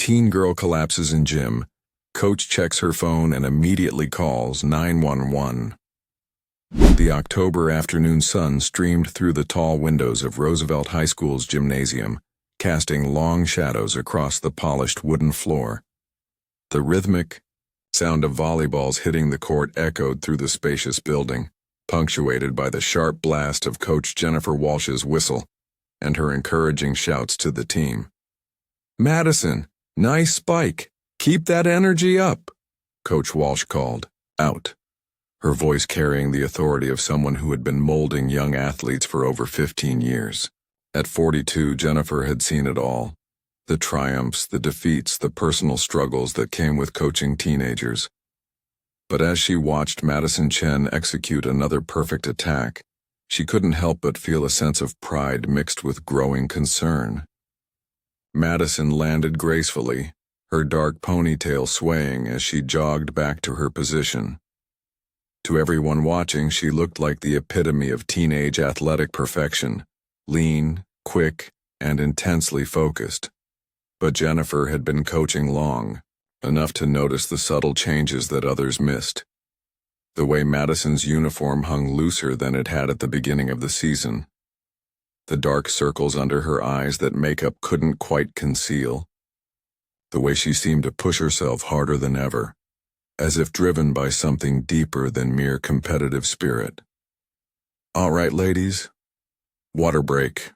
Teen girl collapses in gym. Coach checks her phone and immediately calls 911. The October afternoon sun streamed through the tall windows of Roosevelt High School's gymnasium, casting long shadows across the polished wooden floor. The rhythmic sound of volleyballs hitting the court echoed through the spacious building, punctuated by the sharp blast of Coach Jennifer Walsh's whistle and her encouraging shouts to the team. "Madison, nice spike. Keep that energy up," Coach Walsh called out, her voice carrying the authority of someone who had been molding young athletes for over 15 years. At 42, Jennifer had seen it all. The triumphs, the defeats, the personal struggles that came with coaching teenagers. But as she watched Madison Chen execute another perfect attack, she couldn't help but feel a sense of pride mixed with growing concern. Madison landed gracefully, her dark ponytail swaying as she jogged back to her position. To everyone watching, she looked like the epitome of teenage athletic perfection, lean, quick, and intensely focused. But Jennifer had been coaching long, enough to notice the subtle changes that others missed. The way Madison's uniform hung looser than it had at the beginning of the season. The dark circles under her eyes that makeup couldn't quite conceal. The way she seemed to push herself harder than ever, as if driven by something deeper than mere competitive spirit. "All right, ladies. Water break."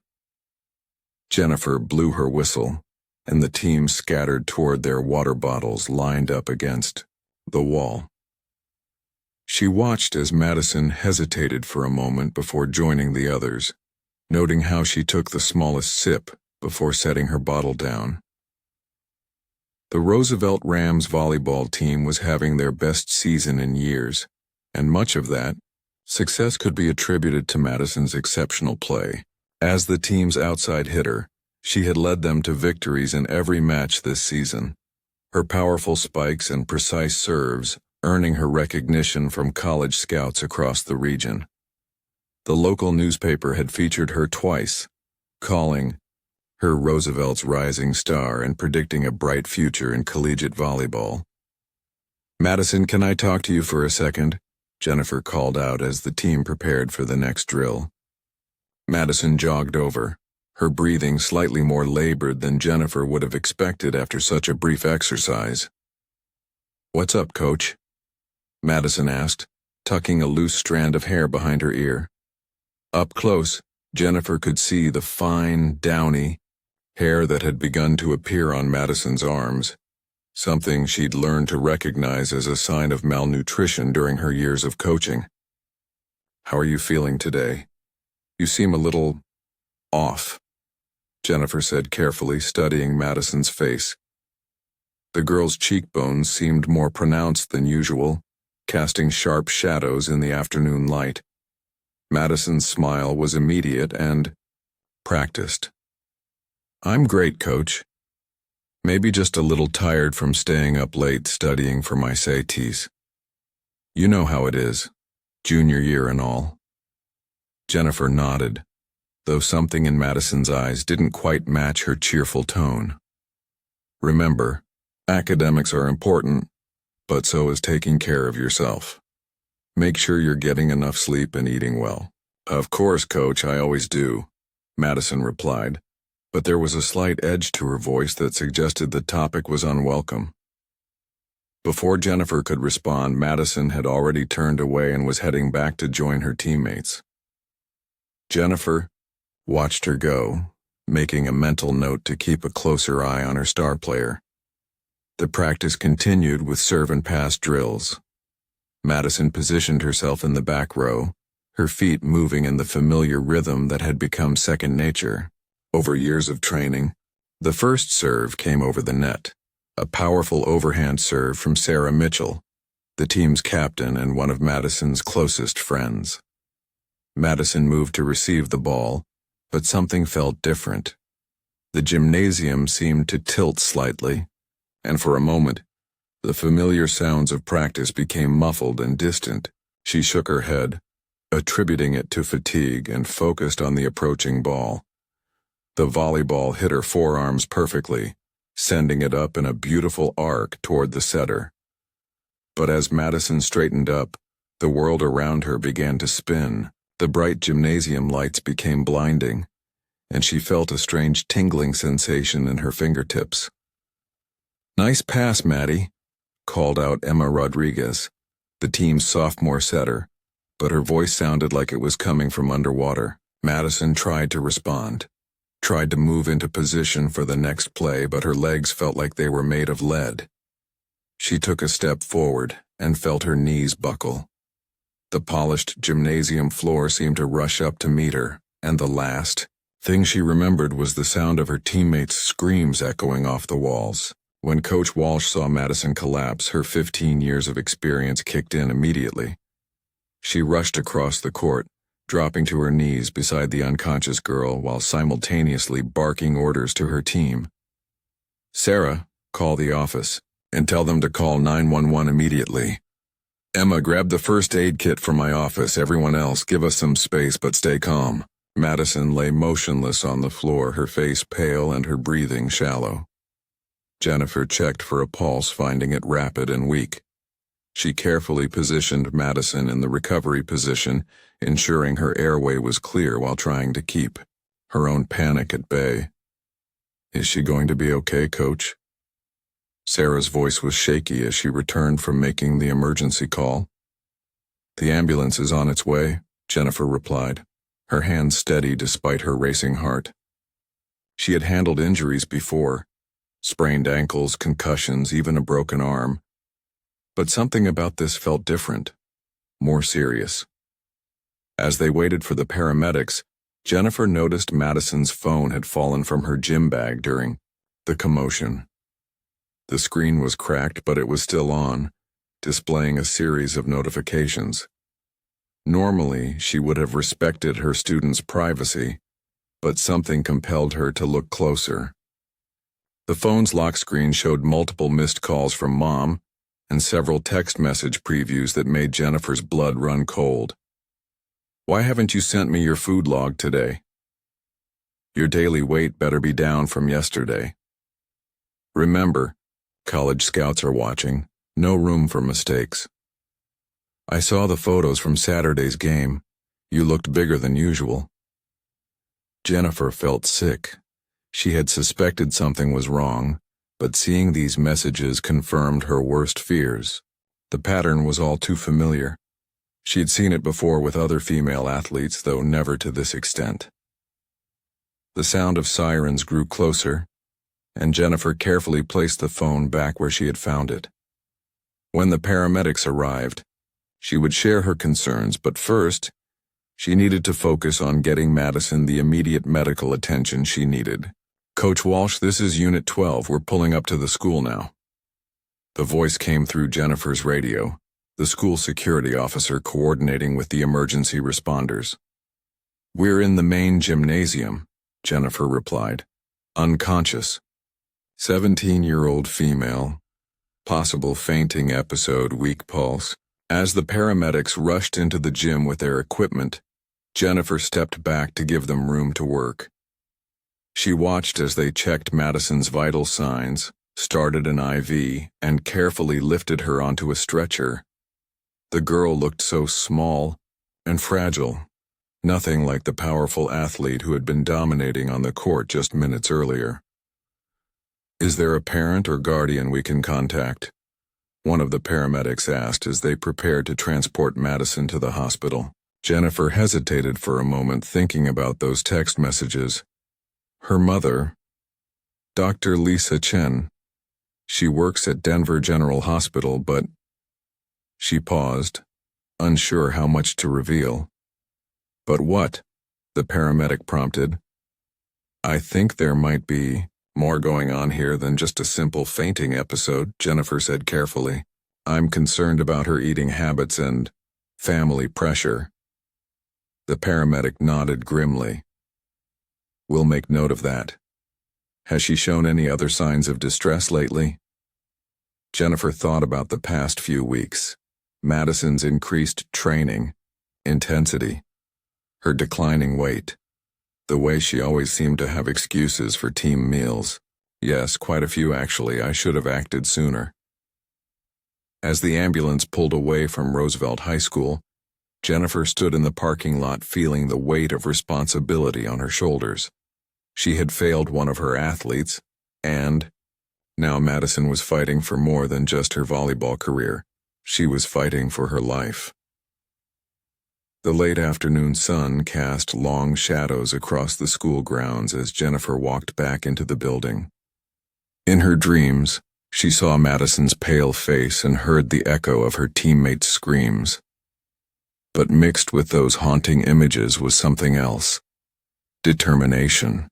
Jennifer blew her whistle, and the team scattered toward their water bottles lined up against the wall. She watched as Madison hesitated for a moment before joining the others, noting how she took the smallest sip before setting her bottle down. The Roosevelt Rams volleyball team was having their best season in years, and much of that success could be attributed to Madison's exceptional play. As the team's outside hitter, she had led them to victories in every match this season, her powerful spikes and precise serves earning her recognition from college scouts across the region. The local newspaper had featured her twice, calling her Roosevelt's rising star and predicting a bright future in collegiate volleyball. "Madison, can I talk to you for a second?" Jennifer called out as the team prepared for the next drill. Madison jogged over, her breathing slightly more labored than Jennifer would have expected after such a brief exercise. "What's up, Coach?" Madison asked, tucking a loose strand of hair behind her ear. Up close, Jennifer could see the fine, downy hair that had begun to appear on Madison's arms, something she'd learned to recognize as a sign of malnutrition during her years of coaching. "How are you feeling today? You seem a little off," Jennifer said carefully, studying Madison's face. The girl's cheekbones seemed more pronounced than usual, casting sharp shadows in the afternoon light. Madison's smile was immediate and practiced. "I'm great, Coach. Maybe just a little tired from staying up late studying for my SATs. You know how it is, junior year and all." Jennifer nodded, though something in Madison's eyes didn't quite match her cheerful tone. "Remember, academics are important, but so is taking care of yourself. Make sure you're getting enough sleep and eating well." "Of course, Coach, I always do," Madison replied, but there was a slight edge to her voice that suggested the topic was unwelcome. Before Jennifer could respond, Madison had already turned away and was heading back to join her teammates. Jennifer watched her go, making a mental note to keep a closer eye on her star player. The practice continued with serve and pass drills. Madison positioned herself in the back row, her feet moving in the familiar rhythm that had become second nature. Over years of training, the first serve came over the net, a powerful overhand serve from Sarah Mitchell, the team's captain and one of Madison's closest friends. Madison moved to receive the ball, but something felt different. The gymnasium seemed to tilt slightly, and for a moment, the familiar sounds of practice became muffled and distant. She shook her head, attributing it to fatigue, and focused on the approaching ball. The volleyball hit her forearms perfectly, sending it up in a beautiful arc toward the setter. But as Madison straightened up, the world around her began to spin. The bright gymnasium lights became blinding, and she felt a strange tingling sensation in her fingertips. "Nice pass, Maddie," called out Emma Rodriguez, the team's sophomore setter, but her voice sounded like it was coming from underwater. Madison tried to respond, tried to move into position for the next play, but her legs felt like they were made of lead. She took a step forward and felt her knees buckle. The polished gymnasium floor seemed to rush up to meet her, and the last thing she remembered was the sound of her teammates' screams echoing off the walls. When Coach Walsh saw Madison collapse, her 15 years of experience kicked in immediately. She rushed across the court, dropping to her knees beside the unconscious girl while simultaneously barking orders to her team. "Sarah, call the office, and tell them to call 911 immediately. Emma, grab the first aid kit from my office. Everyone else, give us some space but stay calm." Madison lay motionless on the floor, her face pale and her breathing shallow. Jennifer checked for a pulse, finding it rapid and weak. She carefully positioned Madison in the recovery position, ensuring her airway was clear while trying to keep her own panic at bay. "Is she going to be okay, Coach?" Sarah's voice was shaky as she returned from making the emergency call. "The ambulance is on its way," Jennifer replied, her hands steady despite her racing heart. She had handled injuries before, sprained ankles, concussions, even a broken arm. But something about this felt different, more serious. As they waited for the paramedics, Jennifer noticed Madison's phone had fallen from her gym bag during the commotion. The screen was cracked, but it was still on, displaying a series of notifications. Normally, she would have respected her students' privacy, but something compelled her to look closer. The phone's lock screen showed multiple missed calls from Mom and several text message previews that made Jennifer's blood run cold. "Why haven't you sent me your food log today? Your daily weight better be down from yesterday. Remember, college scouts are watching. No room for mistakes. I saw the photos from Saturday's game. You looked bigger than usual." Jennifer felt sick. She had suspected something was wrong, but seeing these messages confirmed her worst fears. The pattern was all too familiar. She'd seen it before with other female athletes, though never to this extent. The sound of sirens grew closer, and Jennifer carefully placed the phone back where she had found it. When the paramedics arrived, she would share her concerns, but first, she needed to focus on getting Madison the immediate medical attention she needed. "Coach Walsh, this is Unit 12. We're pulling up to the school now." The voice came through Jennifer's radio, the school security officer coordinating with the emergency responders. "We're in the main gymnasium," Jennifer replied. "Unconscious. 17-year-old female. Possible fainting episode, weak pulse." As the paramedics rushed into the gym with their equipment, Jennifer stepped back to give them room to work. She watched as they checked Madison's vital signs, started an IV, and carefully lifted her onto a stretcher. The girl looked so small and fragile, nothing like the powerful athlete who had been dominating on the court just minutes earlier. "Is there a parent or guardian we can contact?" one of the paramedics asked as they prepared to transport Madison to the hospital. Jennifer hesitated for a moment, thinking about those text messages. Her mother, Dr. Lisa Chen. She works at Denver General Hospital, but... She paused, unsure how much to reveal. "But what?" the paramedic prompted. "I think there might be more going on here than just a simple fainting episode," Jennifer said carefully. "I'm concerned about her eating habits and family pressure." The paramedic nodded grimly. "We'll make note of that. Has she shown any other signs of distress lately?" Jennifer thought about the past few weeks. Madison's increased training, intensity, her declining weight, the way she always seemed to have excuses for team meals. Yes, quite a few actually. I should have acted sooner. As the ambulance pulled away from Roosevelt High School, Jennifer stood in the parking lot feeling the weight of responsibility on her shoulders. She had failed one of her athletes, and now Madison was fighting for more than just her volleyball career. She was fighting for her life. The late afternoon sun cast long shadows across the school grounds as Jennifer walked back into the building. In her dreams, she saw Madison's pale face and heard the echo of her teammates' screams. But mixed with those haunting images was something else: determination.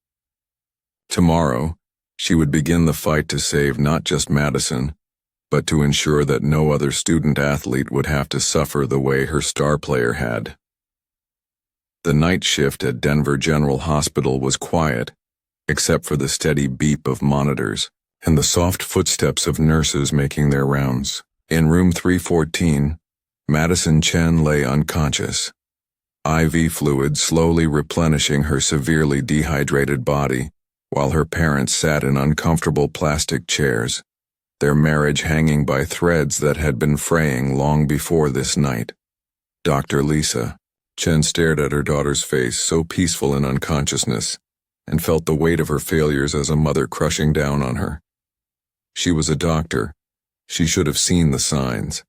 Tomorrow, she would begin the fight to save not just Madison, but to ensure that no other student-athlete would have to suffer the way her star player had. The night shift at Denver General Hospital was quiet, except for the steady beep of monitors and the soft footsteps of nurses making their rounds. In room 314, Madison Chen lay unconscious, IV fluid slowly replenishing her severely dehydrated body, while her parents sat in uncomfortable plastic chairs, their marriage hanging by threads that had been fraying long before this night. Dr. Lisa Chen stared at her daughter's face, so peaceful in unconsciousness, and felt the weight of her failures as a mother crushing down on her. She was a doctor. She should have seen the signs.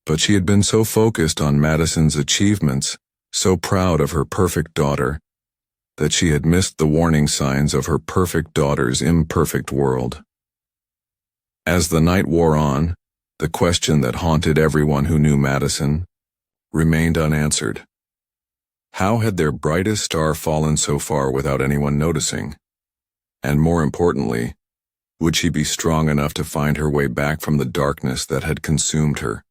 But she had been so focused on Madison's achievements, so proud of her perfect daughter, that she had missed the warning signs of her perfect daughter's imperfect world. As the night wore on, the question that haunted everyone who knew Madison remained unanswered. How had their brightest star fallen so far without anyone noticing? And more importantly, would she be strong enough to find her way back from the darkness that had consumed her?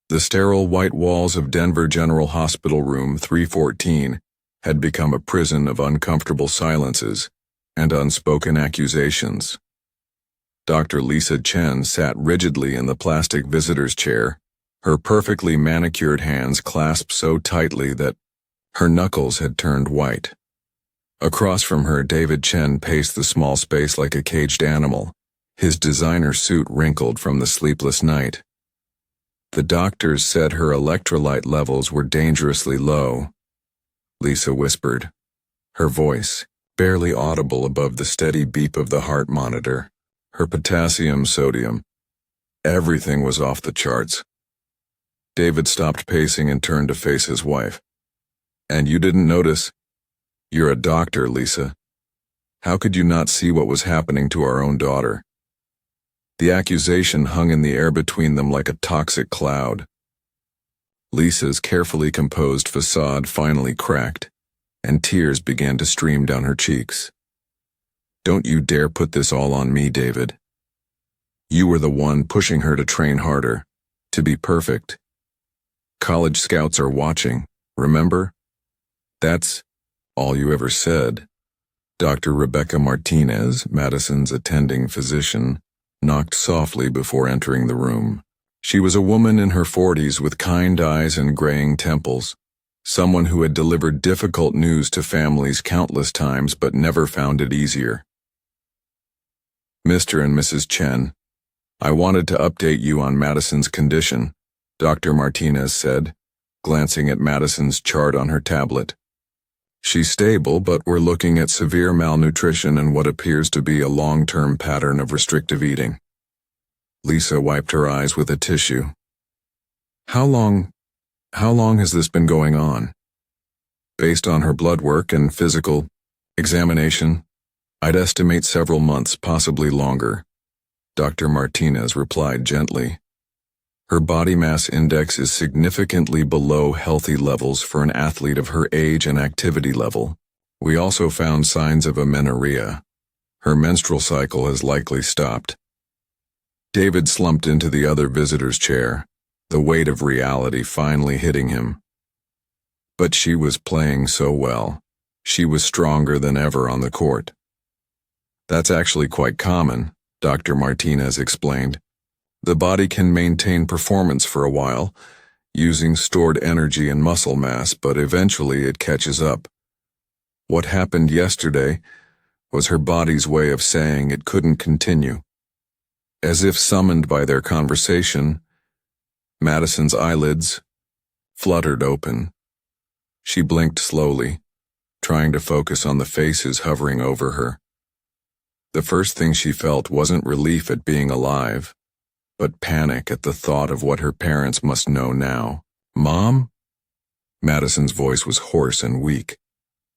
The sterile white walls of Denver General Hospital Room 314 had become a prison of uncomfortable silences and unspoken accusations. Dr. Lisa Chen sat rigidly in the plastic visitor's chair, her perfectly manicured hands clasped so tightly that her knuckles had turned white. Across from her, David Chen paced the small space like a caged animal, his designer suit wrinkled from the sleepless night. The doctors said her electrolyte levels were dangerously low, Lisa whispered, her voice barely audible above the steady beep of the heart monitor. Her potassium, sodium, everything was off the charts. David stopped pacing and turned to face his wife. And you didn't notice? You're a doctor, Lisa. How could you not see what was happening to our own daughter? The accusation hung in the air between them like a toxic cloud. Lisa's carefully composed facade finally cracked, and tears began to stream down her cheeks. Don't you dare put this all on me, David. You were the one pushing her to train harder, to be perfect. College scouts are watching, remember? That's all you ever said. Dr. Rebecca Martinez, Madison's attending physician, knocked softly before entering the room. She was a woman in her 40s with kind eyes and graying temples, someone who had delivered difficult news to families countless times but never found it easier. Mr. and Mrs. Chen, I wanted to update you on Madison's condition, Dr. Martinez said, glancing at Madison's chart on her tablet. She's stable, but we're looking at severe malnutrition and what appears to be a long-term pattern of restrictive eating. Lisa wiped her eyes with a tissue. How long has this been going on? Based on her blood work and physical examination, I'd estimate several months, possibly longer, Dr. Martinez replied gently. Her body mass index is significantly below healthy levels for an athlete of her age and activity level. We also found signs of amenorrhea. Her menstrual cycle has likely stopped. David slumped into the other visitor's chair, the weight of reality finally hitting him. But she was playing so well. She was stronger than ever on the court. That's actually quite common, Dr. Martinez explained. The body can maintain performance for a while, using stored energy and muscle mass, but eventually it catches up. What happened yesterday was her body's way of saying it couldn't continue. As if summoned by their conversation, Madison's eyelids fluttered open. She blinked slowly, trying to focus on the faces hovering over her. The first thing she felt wasn't relief at being alive, but panic at the thought of what her parents must know now. "Mom?" Madison's voice was hoarse and weak.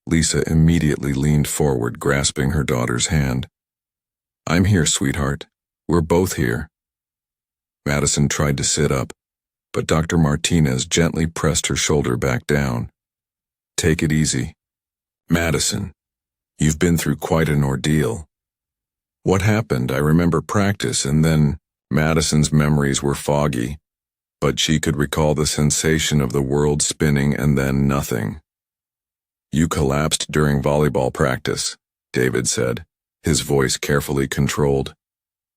Lisa immediately leaned forward, grasping her daughter's hand. "I'm here, sweetheart. We're both here." Madison tried to sit up, but Dr. Martinez gently pressed her shoulder back down. "Take it easy. Madison, you've been through quite an ordeal." "What happened? I remember practice, and then..." Madison's memories were foggy, but she could recall the sensation of the world spinning and then nothing. "You collapsed during volleyball practice," David said, his voice carefully controlled.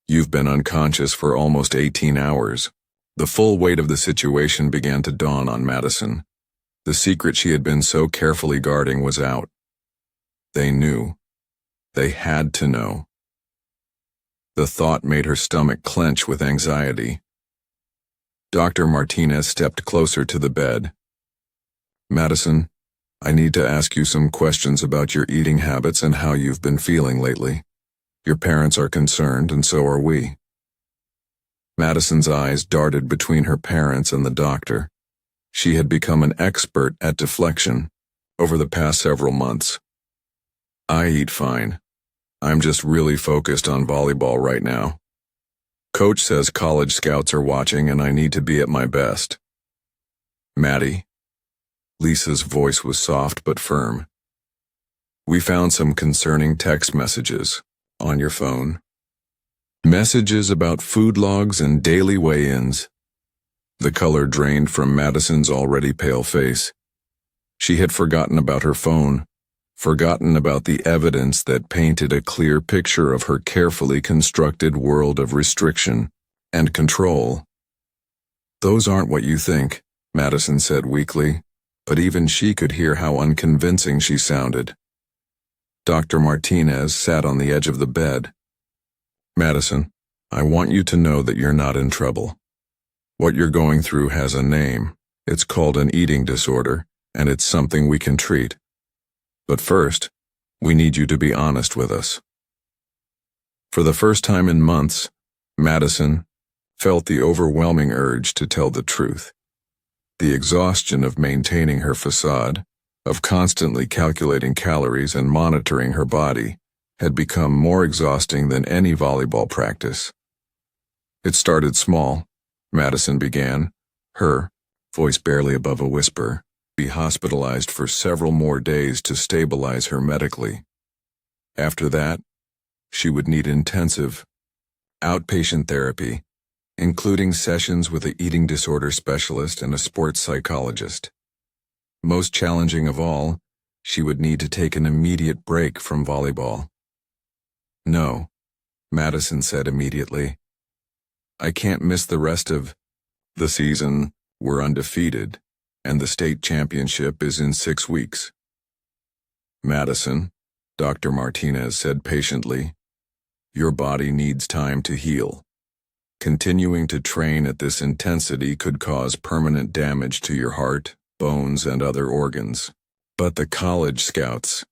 "You've been unconscious for almost 18 hours. The full weight of the situation began to dawn on Madison. The secret she had been so carefully guarding was out. They knew. They had to know. The thought made her stomach clench with anxiety. Dr. Martinez stepped closer to the bed. "Madison, I need to ask you some questions about your eating habits and how you've been feeling lately. Your parents are concerned, and so are we." Madison's eyes darted between her parents and the doctor. She had become an expert at deflection over the past several months. "I eat fine. I'm just really focused on volleyball right now. Coach says college scouts are watching and I need to be at my best." "Maddie?" Lisa's voice was soft but firm. "We found some concerning text messages on your phone. Messages about food logs and daily weigh-ins." The color drained from Madison's already pale face. She had forgotten about her phone, forgotten about the evidence that painted a clear picture of her carefully constructed world of restriction and control. "Those aren't what you think," Madison said weakly, but even she could hear how unconvincing she sounded. Dr. Martinez sat on the edge of the bed. "Madison, I want you to know that you're not in trouble. What you're going through has a name. It's called an eating disorder, and it's something we can treat. But first, we need you to be honest with us." For the first time in months, Madison felt the overwhelming urge to tell the truth. The exhaustion of maintaining her facade, of constantly calculating calories and monitoring her body, had become more exhausting than any volleyball practice. "It started small," Madison began, her voice barely above a whisper. "Be hospitalized for several more days to stabilize her medically. After that, she would need intensive outpatient therapy, including sessions with an eating disorder specialist and a sports psychologist. Most challenging of all, she would need to take an immediate break from volleyball." "No," Madison said immediately. "I can't miss the rest of the season. We're undefeated, and the state championship is in 6 weeks." "Madison," Dr. Martinez said patiently, "your body needs time to heal. Continuing to train at this intensity could cause permanent damage to your heart, bones, and other organs." "But the college scouts,"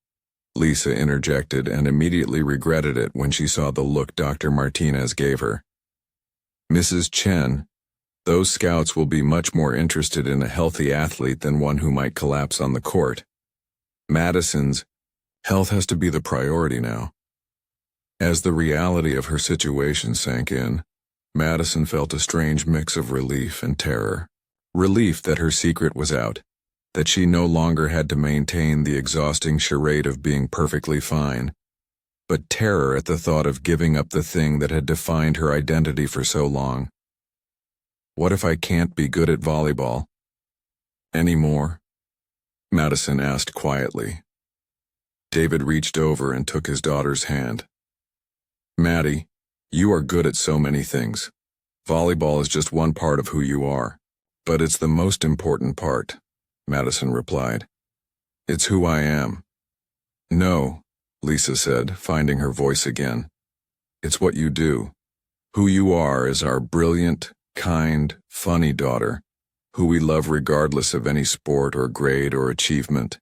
Lisa interjected and immediately regretted it when she saw the look Dr. Martinez gave her. "Mrs. Chen, those scouts will be much more interested in a healthy athlete than one who might collapse on the court. Madison's health has to be the priority now." As the reality of her situation sank in, Madison felt a strange mix of relief and terror. Relief that her secret was out, that she no longer had to maintain the exhausting charade of being perfectly fine, but terror at the thought of giving up the thing that had defined her identity for so long. "What if I can't be good at volleyball anymore?" Madison asked quietly. David reached over and took his daughter's hand. "Maddie, you are good at so many things. Volleyball is just one part of who you are. But it's the most important part," Madison replied. "It's who I am." "No," Lisa said, finding her voice again. It's what you do. Who you are is our brilliant, kind, funny daughter, who we love regardless of any sport or grade or achievement.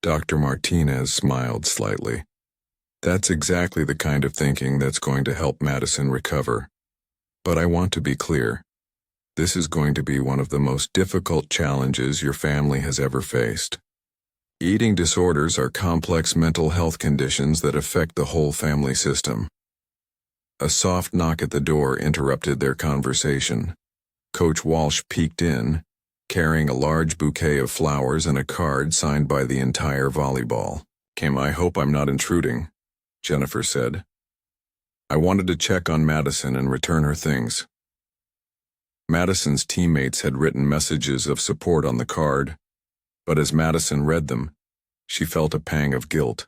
Dr. Martinez smiled slightly. That's exactly the kind of thinking that's going to help Madison recover. But I want to be clear. This is going to be one of the most difficult challenges your family has ever faced. Eating disorders are complex mental health conditions that affect the whole family system. A soft knock at the door interrupted their conversation. Coach Walsh peeked in, carrying a large bouquet of flowers and a card signed by the entire volleyball. I hope I'm not intruding, Jennifer said. I wanted to check on Madison and return her things. Madison's teammates had written messages of support on the card, but as Madison read them, she felt a pang of guilt.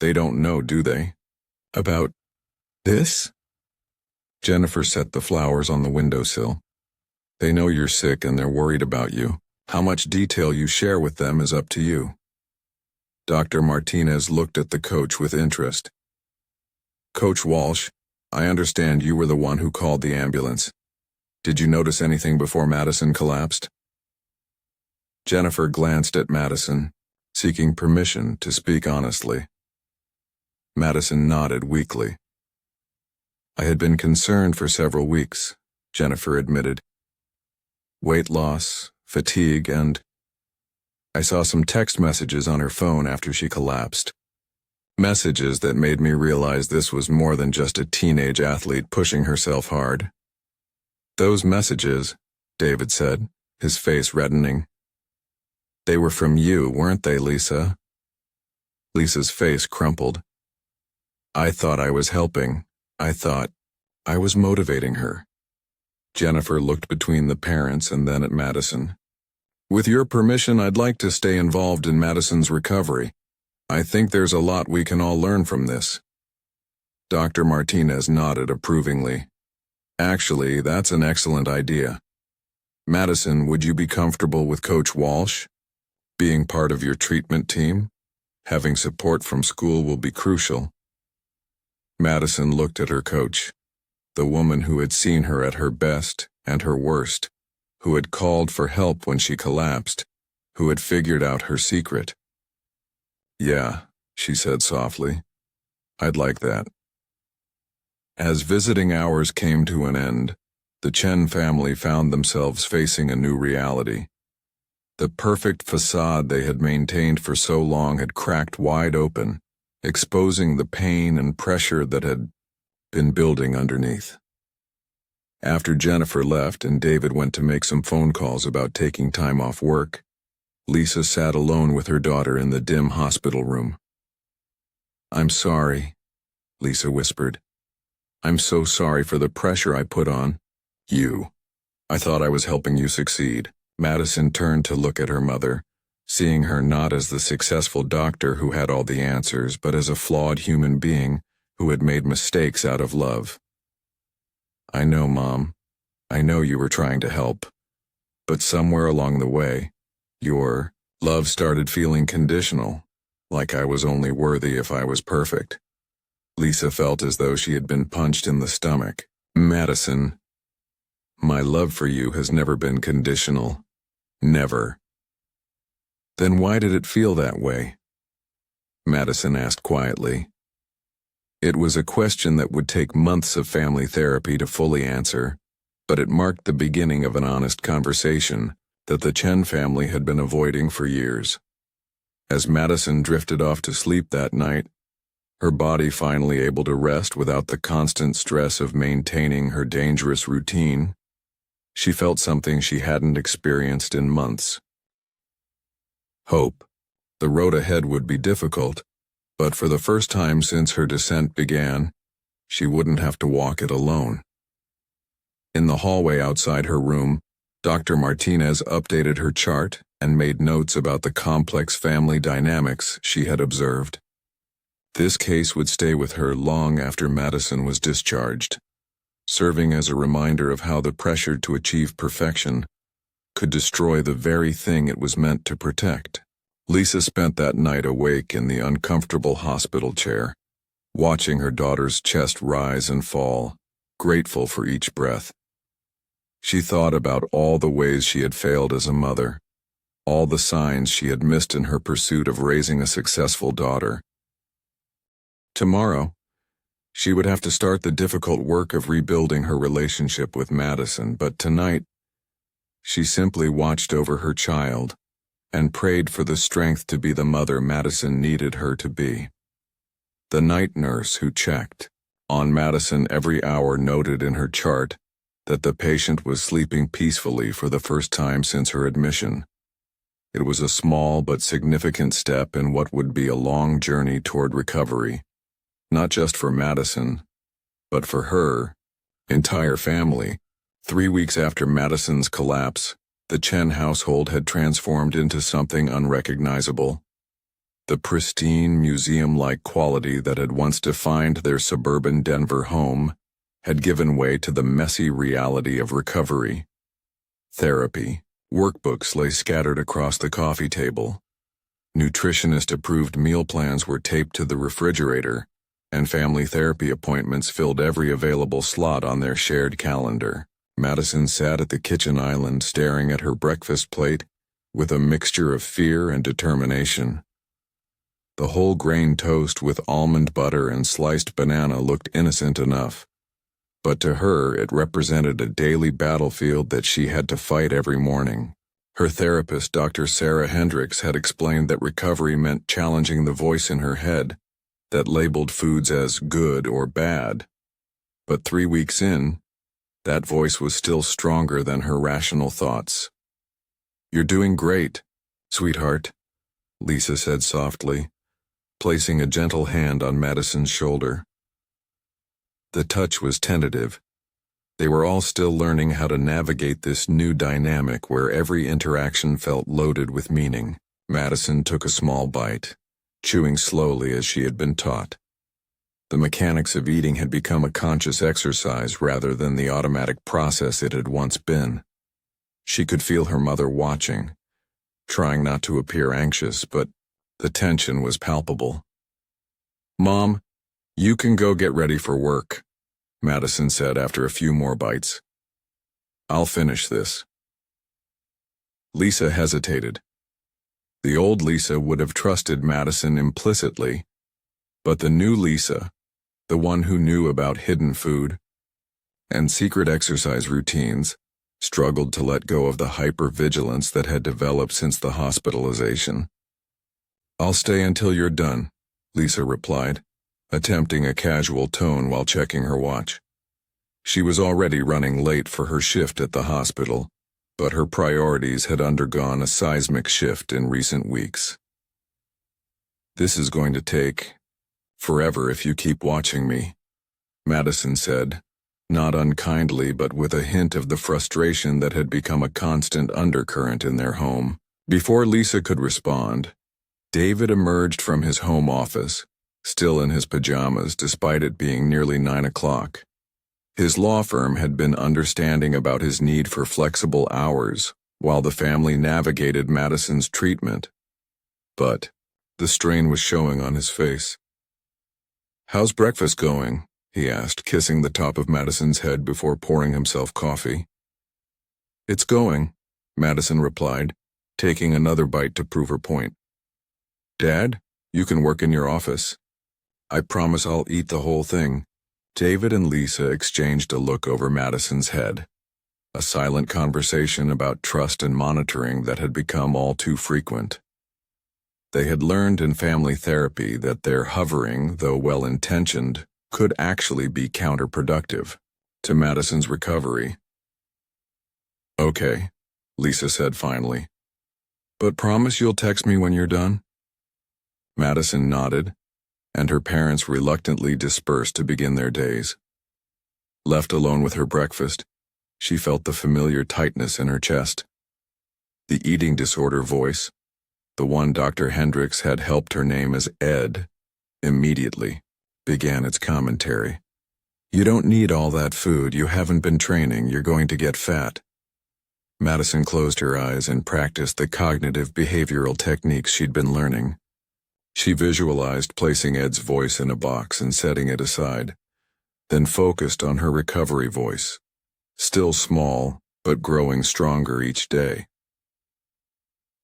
They don't know, do they? About this? Jennifer set the flowers on the windowsill. They know you're sick and they're worried about you. How much detail you share with them is up to you. Dr. Martinez looked at the coach with interest. Coach Walsh, I understand you were the one who called the ambulance. Did you notice anything before Madison collapsed? Jennifer glanced at Madison, seeking permission to speak honestly. Madison nodded weakly. I had been concerned for several weeks, Jennifer admitted. Weight loss, fatigue, and I saw some text messages on her phone after she collapsed. Messages that made me realize this was more than just a teenage athlete pushing herself hard. Those messages, David said, his face reddening. They were from you, weren't they, Lisa? Lisa's face crumpled. I thought I was helping. I thought I was motivating her. Jennifer looked between the parents and then at Madison. With your permission, I'd like to stay involved in Madison's recovery. I think there's a lot we can all learn from this. Dr. Martinez nodded approvingly. Actually, that's an excellent idea. Madison, would you be comfortable with Coach Walsh? Being part of your treatment team? Having support from school will be crucial. Madison looked at her coach, the woman who had seen her at her best and her worst, who had called for help when she collapsed, who had figured out her secret. Yeah, she said softly. I'd like that. As visiting hours came to an end, the Chen family found themselves facing a new reality. The perfect facade they had maintained for so long had cracked wide open, exposing the pain and pressure that had been building underneath. After Jennifer left and David went to make some phone calls about taking time off work, Lisa sat alone with her daughter in the dim hospital room. I'm sorry, Lisa whispered. I'm so sorry for the pressure I put on you. I thought I was helping you succeed. Madison turned to look at her mother, seeing her not as the successful doctor who had all the answers, but as a flawed human being who had made mistakes out of love. I know, Mom. I know you were trying to help. But somewhere along the way, your love started feeling conditional, like I was only worthy if I was perfect. Lisa felt as though she had been punched in the stomach. Madison, my love for you has never been conditional. Never. Then why did it feel that way? Madison asked quietly. It was a question that would take months of family therapy to fully answer, but it marked the beginning of an honest conversation that the Chen family had been avoiding for years. As Madison drifted off to sleep that night, her body finally able to rest without the constant stress of maintaining her dangerous routine, she felt something she hadn't experienced in months. Hope. The road ahead would be difficult, but for the first time since her descent began, she wouldn't have to walk it alone. In the hallway outside her room, Dr. Martinez updated her chart and made notes about the complex family dynamics she had observed. This case would stay with her long after Madison was discharged, serving as a reminder of how the pressure to achieve perfection could destroy the very thing it was meant to protect. Lisa spent that night awake in the uncomfortable hospital chair, watching her daughter's chest rise and fall, grateful for each breath. She thought about all the ways she had failed as a mother, all the signs she had missed in her pursuit of raising a successful daughter. Tomorrow, she would have to start the difficult work of rebuilding her relationship with Madison, but tonight, she simply watched over her child and prayed for the strength to be the mother Madison needed her to be. The night nurse who checked on Madison every hour noted in her chart that the patient was sleeping peacefully for the first time since her admission. It was a small but significant step in what would be a long journey toward recovery, not just for Madison, but for her entire family. 3 weeks after Madison's collapse, the Chen household had transformed into something unrecognizable. The pristine, museum-like quality that had once defined their suburban Denver home had given way to the messy reality of recovery. Therapy. Workbooks lay scattered across the coffee table. Nutritionist-approved meal plans were taped to the refrigerator, and family therapy appointments filled every available slot on their shared calendar. Madison sat at the kitchen island staring at her breakfast plate with a mixture of fear and determination. The whole grain toast with almond butter and sliced banana looked innocent enough, but to her it represented a daily battlefield that she had to fight every morning. Her therapist, Dr. Sarah Hendricks, had explained that recovery meant challenging the voice in her head that labeled foods as good or bad. But 3 weeks in, that voice was still stronger than her rational thoughts. "You're doing great, sweetheart," Lisa said softly, placing a gentle hand on Madison's shoulder. The touch was tentative. They were all still learning how to navigate this new dynamic where every interaction felt loaded with meaning. Madison took a small bite, chewing slowly as she had been taught. The mechanics of eating had become a conscious exercise rather than the automatic process it had once been. She could feel her mother watching, trying not to appear anxious, but the tension was palpable. "Mom, you can go get ready for work," Madison said after a few more bites. "I'll finish this." Lisa hesitated. The old Lisa would have trusted Madison implicitly, but the new Lisa, the one who knew about hidden food and secret exercise routines, struggled to let go of the hypervigilance that had developed since the hospitalization. "I'll stay until you're done," Lisa replied, attempting a casual tone while checking her watch. She was already running late for her shift at the hospital, but her priorities had undergone a seismic shift in recent weeks. "This is going to take forever if you keep watching me," Madison said, not unkindly but with a hint of the frustration that had become a constant undercurrent in their home. Before Lisa could respond, David emerged from his home office, still in his pajamas despite it being nearly 9 o'clock. His law firm had been understanding about his need for flexible hours while the family navigated Madison's treatment, but the strain was showing on his face. "How's breakfast going?" he asked, kissing the top of Madison's head before pouring himself coffee. "It's going," Madison replied, taking another bite to prove her point. "Dad, you can work in your office. I promise I'll eat the whole thing." David and Lisa exchanged a look over Madison's head, a silent conversation about trust and monitoring that had become all too frequent. They had learned in family therapy that their hovering, though well-intentioned, could actually be counterproductive to Madison's recovery. "Okay," Lisa said finally. "But promise you'll text me when you're done?" Madison nodded, and her parents reluctantly dispersed to begin their days. Left alone with her breakfast, she felt the familiar tightness in her chest. The eating disorder voice, the one Dr. Hendricks had helped her name as Ed, immediately began its commentary. "You don't need all that food, you haven't been training, you're going to get fat." Madison closed her eyes and practiced the cognitive behavioral techniques she'd been learning. She visualized placing Ed's voice in a box and setting it aside, then focused on her recovery voice, still small, but growing stronger each day.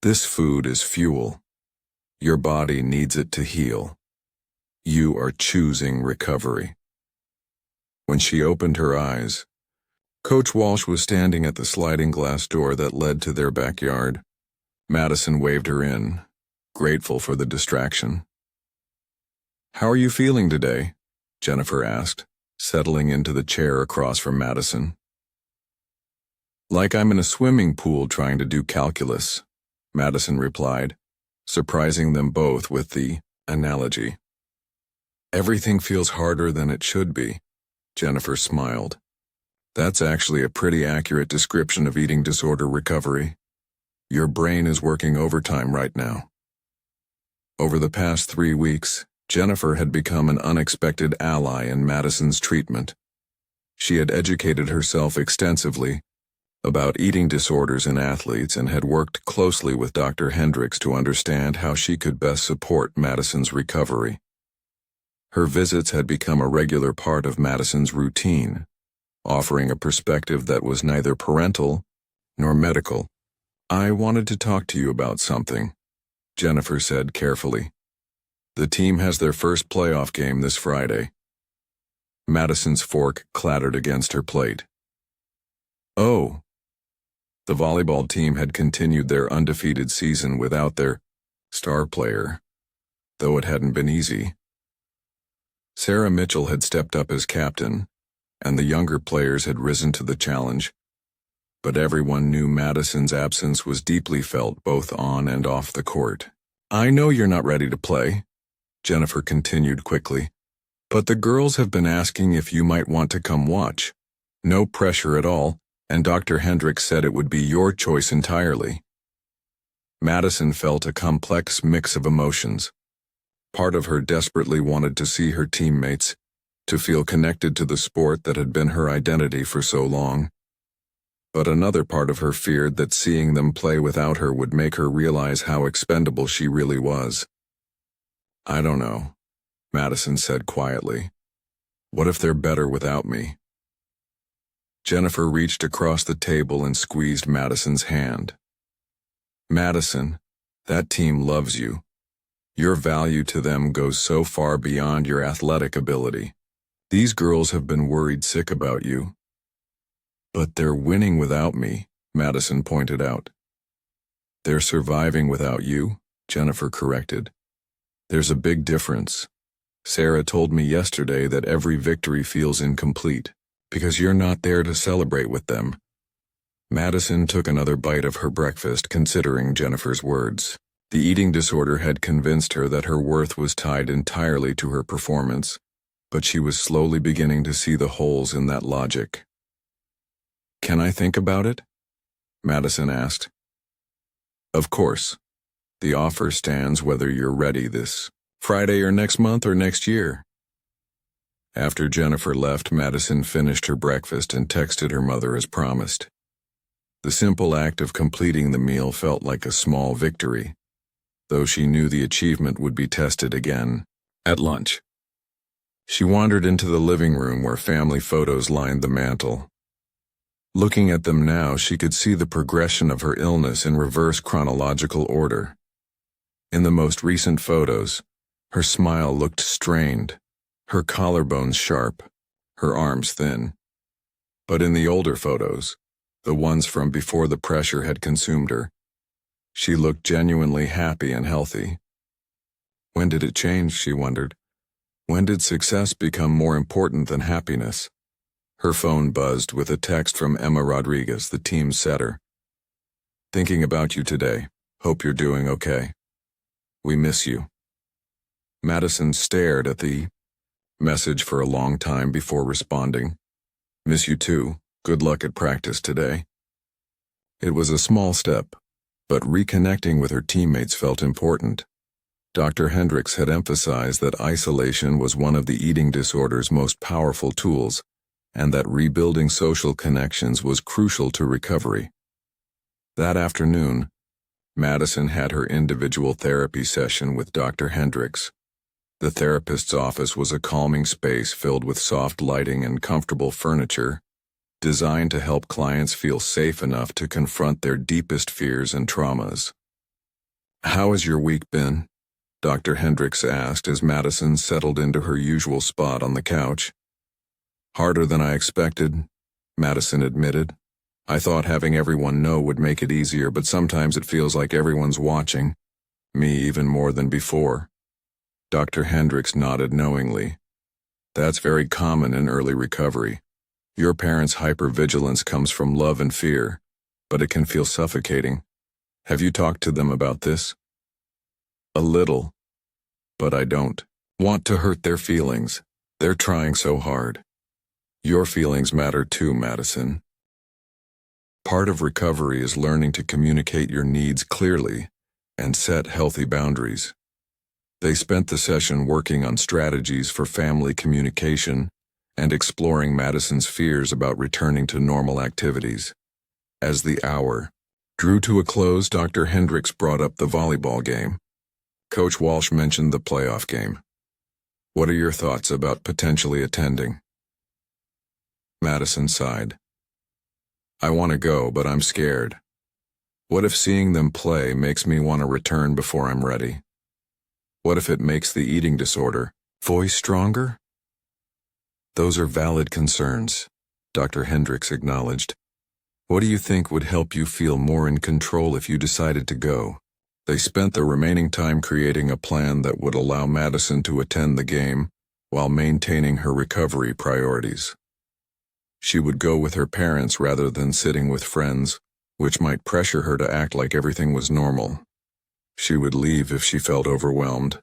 This food is fuel. Your body needs it to heal. You are choosing recovery. When she opened her eyes, Coach Walsh was standing at the sliding glass door that led to their backyard. Madison waved her in, grateful for the distraction. "How are you feeling today?" Jennifer asked, settling into the chair across from Madison. "Like I'm in a swimming pool trying to do calculus," Madison replied, surprising them both with the analogy. "Everything feels harder than it should be," Jennifer smiled. "That's actually a pretty accurate description of eating disorder recovery. Your brain is working overtime right now." Over the past 3 weeks, Jennifer had become an unexpected ally in Madison's treatment. She had educated herself extensively about eating disorders in athletes and had worked closely with Dr. Hendricks to understand how she could best support Madison's recovery. Her visits had become a regular part of Madison's routine, offering a perspective that was neither parental nor medical. "I wanted to talk to you about something," Jennifer said carefully. "The team has their first playoff game this Friday." Madison's fork clattered against her plate. "Oh." The volleyball team had continued their undefeated season without their star player, though it hadn't been easy. Sarah Mitchell had stepped up as captain, and the younger players had risen to the challenge. But everyone knew Madison's absence was deeply felt both on and off the court. "I know you're not ready to play," Jennifer continued quickly, "but the girls have been asking if you might want to come watch. No pressure at all, and Dr. Hendricks said it would be your choice entirely." Madison felt a complex mix of emotions. Part of her desperately wanted to see her teammates, to feel connected to the sport that had been her identity for so long. But another part of her feared that seeing them play without her would make her realize how expendable she really was. "I don't know," Madison said quietly. "What if they're better without me?" Jennifer reached across the table and squeezed Madison's hand. "Madison, that team loves you. Your value to them goes so far beyond your athletic ability. These girls have been worried sick about you." "But they're winning without me," Madison pointed out. "They're surviving without you," Jennifer corrected. "There's a big difference. Sarah told me yesterday that every victory feels incomplete, because you're not there to celebrate with them." Madison took another bite of her breakfast, considering Jennifer's words. The eating disorder had convinced her that her worth was tied entirely to her performance, but she was slowly beginning to see the holes in that logic. "Can I think about it?" Madison asked. "Of course. The offer stands whether you're ready this Friday or next month or next year." After Jennifer left, Madison finished her breakfast and texted her mother as promised. The simple act of completing the meal felt like a small victory, though she knew the achievement would be tested again at lunch. She wandered into the living room where family photos lined the mantel. Looking at them now, she could see the progression of her illness in reverse chronological order. In the most recent photos, her smile looked strained, her collarbones sharp, her arms thin. But in the older photos, the ones from before the pressure had consumed her, she looked genuinely happy and healthy. When did it change, she wondered? When did success become more important than happiness? Her phone buzzed with a text from Emma Rodriguez, the team's setter. "Thinking about you today. Hope you're doing okay. We miss you." Madison stared at the message for a long time before responding. "Miss you too. Good luck at practice today." It was a small step, but reconnecting with her teammates felt important. Dr. Hendricks had emphasized that isolation was one of the eating disorder's most powerful tools, and that rebuilding social connections was crucial to recovery. That afternoon, Madison had her individual therapy session with Dr. Hendricks. The therapist's office was a calming space filled with soft lighting and comfortable furniture, designed to help clients feel safe enough to confront their deepest fears and traumas. "How has your week been?" Dr. Hendricks asked as Madison settled into her usual spot on the couch. "Harder than I expected," Madison admitted. "I thought having everyone know would make it easier, but sometimes it feels like everyone's watching. Me even more than before." Dr. Hendricks nodded knowingly. "That's very common in early recovery. Your parents' hypervigilance comes from love and fear, but it can feel suffocating. Have you talked to them about this?" "A little, but I don't want to hurt their feelings. They're trying so hard." "Your feelings matter too, Madison. Part of recovery is learning to communicate your needs clearly and set healthy boundaries." They spent the session working on strategies for family communication and exploring Madison's fears about returning to normal activities. As the hour drew to a close, Dr. Hendricks brought up the volleyball game. Coach Walsh mentioned the playoff game. "What are your thoughts about potentially attending?" Madison sighed. "I want to go, but I'm scared. What if seeing them play makes me want to return before I'm ready? What if it makes the eating disorder voice stronger?" "Those are valid concerns," Dr. Hendricks acknowledged. "What do you think would help you feel more in control if you decided to go?" They spent the remaining time creating a plan that would allow Madison to attend the game while maintaining her recovery priorities. She would go with her parents rather than sitting with friends, which might pressure her to act like everything was normal. She would leave if she felt overwhelmed.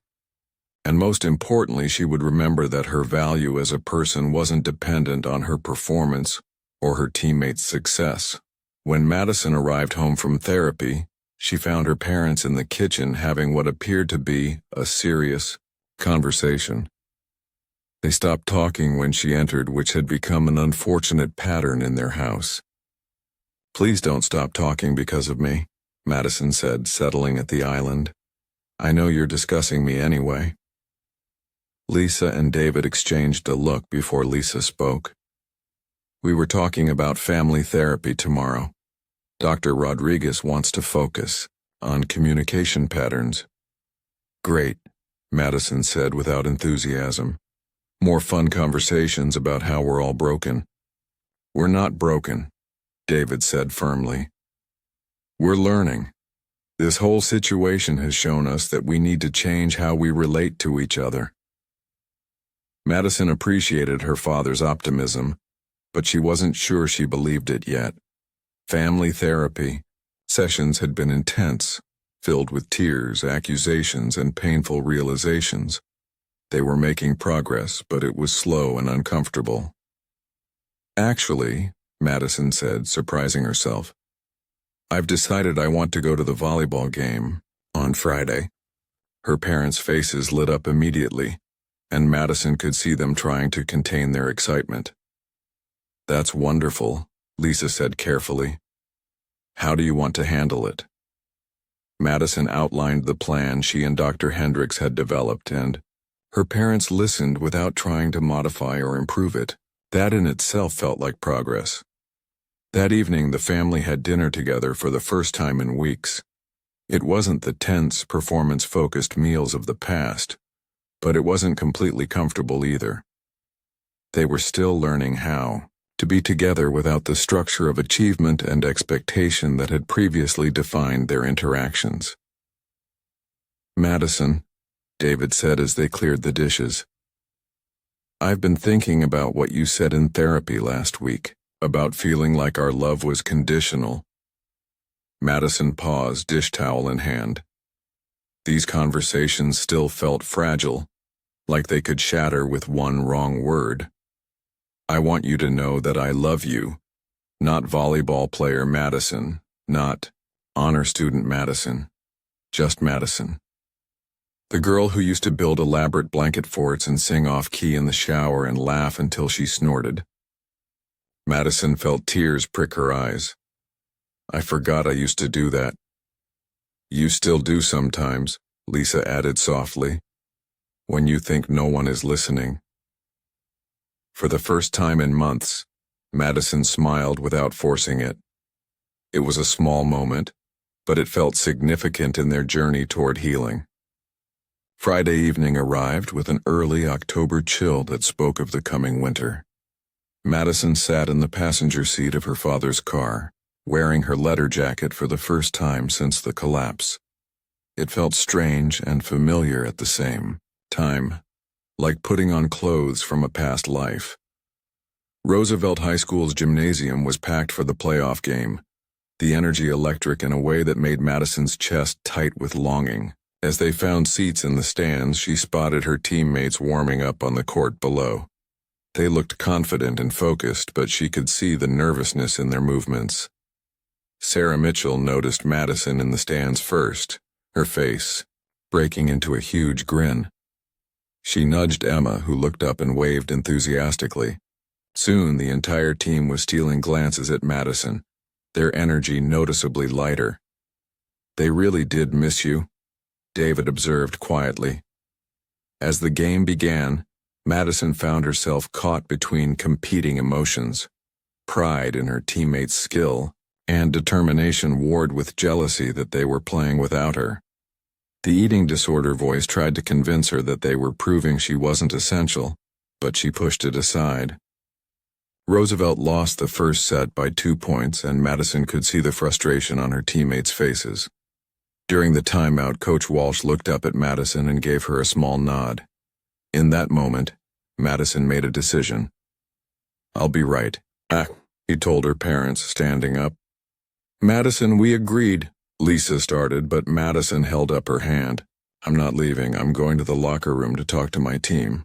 And most importantly, she would remember that her value as a person wasn't dependent on her performance or her teammates' success. When Madison arrived home from therapy, she found her parents in the kitchen having what appeared to be a serious conversation. They stopped talking when she entered, which had become an unfortunate pattern in their house. "Please don't stop talking because of me," Madison said, settling at the island. "I know you're discussing me anyway." Lisa and David exchanged a look before Lisa spoke. "We were talking about family therapy tomorrow. Dr. Rodriguez wants to focus on communication patterns." "Great," Madison said without enthusiasm. "More fun conversations about how we're all broken." "We're not broken," David said firmly. "We're learning. This whole situation has shown us that we need to change how we relate to each other." Madison appreciated her father's optimism, but she wasn't sure she believed it yet. Family therapy sessions had been intense, filled with tears, accusations, and painful realizations. They were making progress, but it was slow and uncomfortable. "Actually," Madison said, surprising herself, "I've decided I want to go to the volleyball game on Friday." Her parents' faces lit up immediately, and Madison could see them trying to contain their excitement. "That's wonderful," Lisa said carefully. "How do you want to handle it?" Madison outlined the plan she and Dr. Hendricks had developed, and her parents listened without trying to modify or improve it. That in itself felt like progress. That evening, the family had dinner together for the first time in weeks. It wasn't the tense, performance-focused meals of the past, but it wasn't completely comfortable either. They were still learning how to be together without the structure of achievement and expectation that had previously defined their interactions. "Madison," David said as they cleared the dishes, "I've been thinking about what you said in therapy last week, about feeling like our love was conditional." Madison paused, dish towel in hand. These conversations still felt fragile, like they could shatter with one wrong word. "I want you to know that I love you, not volleyball player Madison, not honor student Madison, just Madison. The girl who used to build elaborate blanket forts and sing off-key in the shower and laugh until she snorted." Madison felt tears prick her eyes. I forgot I used to do that. You still do sometimes, Lisa added softly, when you think no one is listening. For the first time in months, Madison smiled without forcing it. It was a small moment, but it felt significant in their journey toward healing. Friday evening arrived with an early October chill that spoke of the coming winter. Madison sat in the passenger seat of her father's car, wearing her leather jacket for the first time since the collapse. It felt strange and familiar at the same time, like putting on clothes from a past life. Roosevelt High School's gymnasium was packed for the playoff game, the energy electric in a way that made Madison's chest tight with longing. As they found seats in the stands, she spotted her teammates warming up on the court below. They looked confident and focused, but she could see the nervousness in their movements. Sarah Mitchell noticed Madison in the stands first, her face breaking into a huge grin. She nudged Emma, who looked up and waved enthusiastically. Soon the entire team was stealing glances at Madison, their energy noticeably lighter. "They really did miss you," David observed quietly. As the game began, Madison found herself caught between competing emotions. Pride in her teammates' skill and determination warred with jealousy that they were playing without her. The eating disorder voice tried to convince her that they were proving she wasn't essential, but she pushed it aside. Roosevelt lost the first set by 2 points, and Madison could see the frustration on her teammates' faces. During the timeout, Coach Walsh looked up at Madison and gave her a small nod. In that moment, Madison made a decision. "I'll be right," he told her parents, standing up. "Madison, we agreed," Lisa started, but Madison held up her hand. "I'm not leaving. I'm going to the locker room to talk to my team."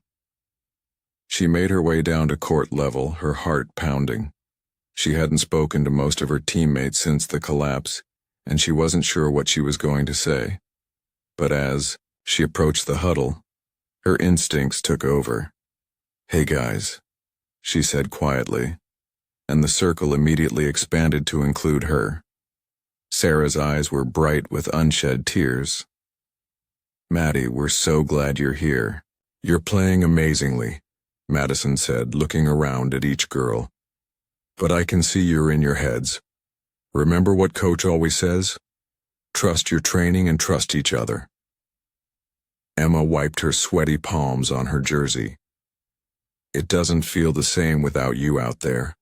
She made her way down to court level, her heart pounding. She hadn't spoken to most of her teammates since the collapse, and she wasn't sure what she was going to say. But as she approached the huddle, her instincts took over. "Hey guys," she said quietly, and the circle immediately expanded to include her. Sarah's eyes were bright with unshed tears. "Maddie, we're so glad you're here. You're playing amazingly," Madison said, looking around at each girl. "But I can see you're in your heads. Remember what Coach always says? Trust your training and trust each other." Emma wiped her sweaty palms on her jersey. "It doesn't feel the same without you out there."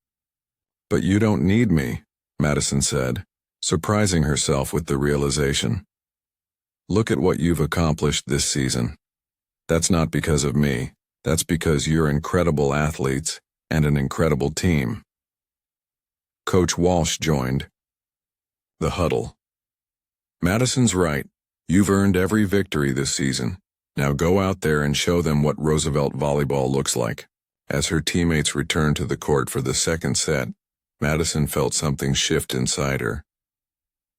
"But you don't need me," Madison said, surprising herself with the realization. "Look at what you've accomplished this season. That's not because of me. That's because you're incredible athletes and an incredible team." Coach Walsh joined the huddle. "Madison's right. You've earned every victory this season. Now go out there and show them what Roosevelt volleyball looks like." As her teammates returned to the court for the second set, Madison felt something shift inside her.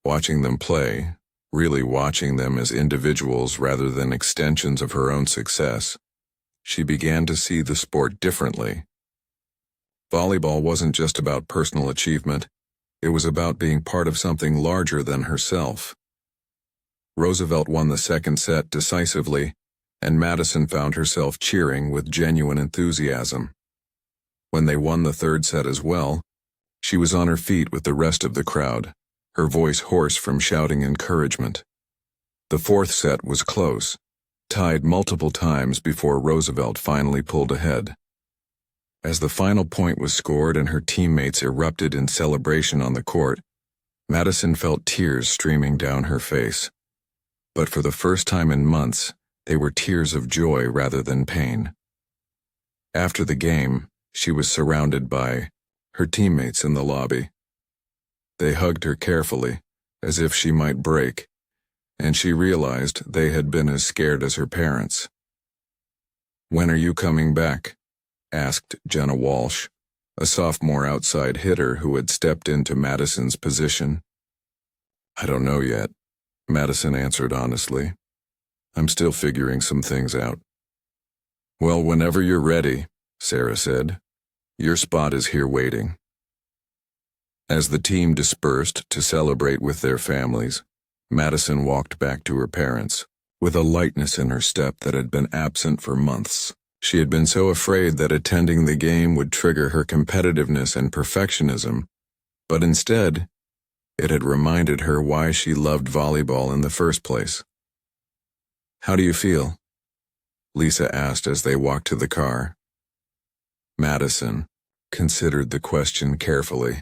Watching them play, really watching them as individuals rather than extensions of her own success, she began to see the sport differently. Volleyball wasn't just about personal achievement. It was about being part of something larger than herself. Roosevelt won the second set decisively, and Madison found herself cheering with genuine enthusiasm. When they won the third set as well, she was on her feet with the rest of the crowd, her voice hoarse from shouting encouragement. The fourth set was close, tied multiple times before Roosevelt finally pulled ahead. As the final point was scored and her teammates erupted in celebration on the court, Madison felt tears streaming down her face. But for the first time in months, they were tears of joy rather than pain. After the game, she was surrounded by her teammates in the lobby. They hugged her carefully, as if she might break, and she realized they had been as scared as her parents. "When are you coming back?" asked Jenna Walsh, a sophomore outside hitter who had stepped into Madison's position. "I don't know yet," Madison answered honestly. "I'm still figuring some things out." "Well, whenever you're ready," Sarah said. "Your spot is here waiting." As the team dispersed to celebrate with their families, Madison walked back to her parents, with a lightness in her step that had been absent for months. She had been so afraid that attending the game would trigger her competitiveness and perfectionism, but instead, it had reminded her why she loved volleyball in the first place. "How do you feel?" Lisa asked as they walked to the car. Madison considered the question carefully.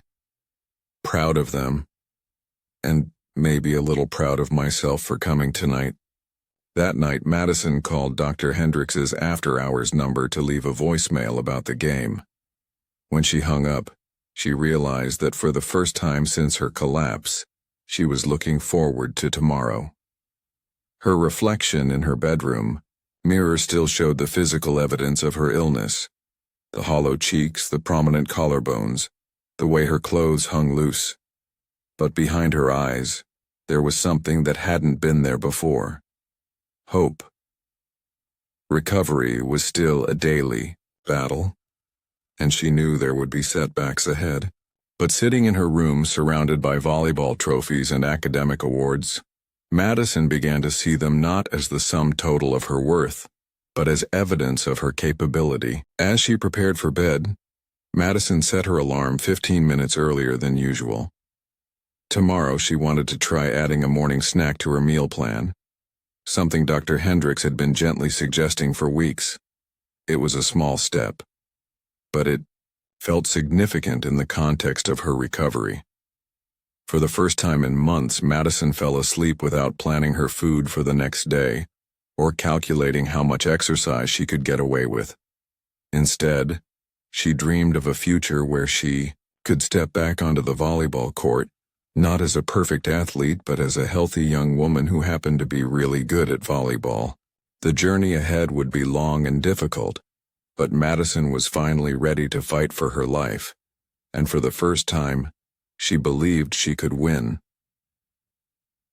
"Proud of them, and maybe a little proud of myself for coming tonight." That night, Madison called Dr. Hendricks's after-hours number to leave a voicemail about the game. When she hung up, she realized that for the first time since her collapse, she was looking forward to tomorrow. Her reflection in her bedroom mirror still showed the physical evidence of her illness: the hollow cheeks, the prominent collarbones, the way her clothes hung loose. But behind her eyes, there was something that hadn't been there before: hope. Recovery was still a daily battle, and she knew there would be setbacks ahead. But sitting in her room surrounded by volleyball trophies and academic awards, Madison began to see them not as the sum total of her worth, but as evidence of her capability. As she prepared for bed, Madison set her alarm 15 minutes earlier than usual. Tomorrow she wanted to try adding a morning snack to her meal plan, something Dr. Hendricks had been gently suggesting for weeks. It was a small step, but it felt significant in the context of her recovery. For the first time in months, Madison fell asleep without planning her food for the next day or calculating how much exercise she could get away with. Instead, she dreamed of a future where she could step back onto the volleyball court, not as a perfect athlete, but as a healthy young woman who happened to be really good at volleyball. The journey ahead would be long and difficult, but Madison was finally ready to fight for her life, and for the first time, she believed she could win.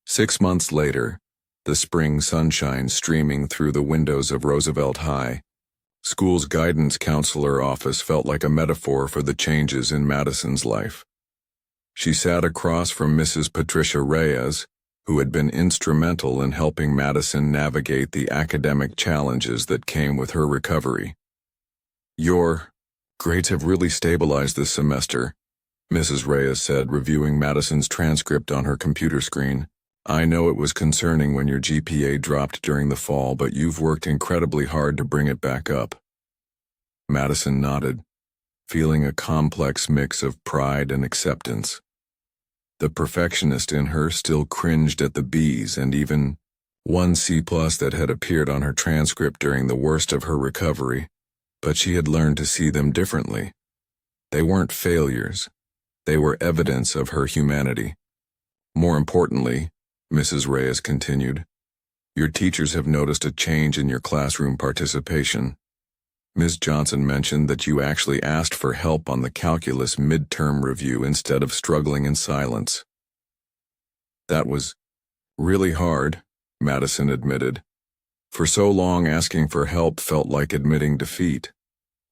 6 months later, the spring sunshine streaming through the windows of Roosevelt High, school's guidance counselor office felt like a metaphor for the changes in Madison's life. She sat across from Mrs. Patricia Reyes, who had been instrumental in helping Madison navigate the academic challenges that came with her recovery. "Your grades have really stabilized this semester," Mrs. Reyes said, reviewing Madison's transcript on her computer screen. "I know it was concerning when your GPA dropped during the fall, but you've worked incredibly hard to bring it back up." Madison nodded, feeling a complex mix of pride and acceptance. The perfectionist in her still cringed at the B's and even one C+ that had appeared on her transcript during the worst of her recovery, but she had learned to see them differently. They weren't failures. They were evidence of her humanity. "More importantly," Mrs. Reyes continued, "your teachers have noticed a change in your classroom participation. Ms. Johnson mentioned that you actually asked for help on the calculus midterm review instead of struggling in silence." "That was really hard," Madison admitted. "For so long, asking for help felt like admitting defeat.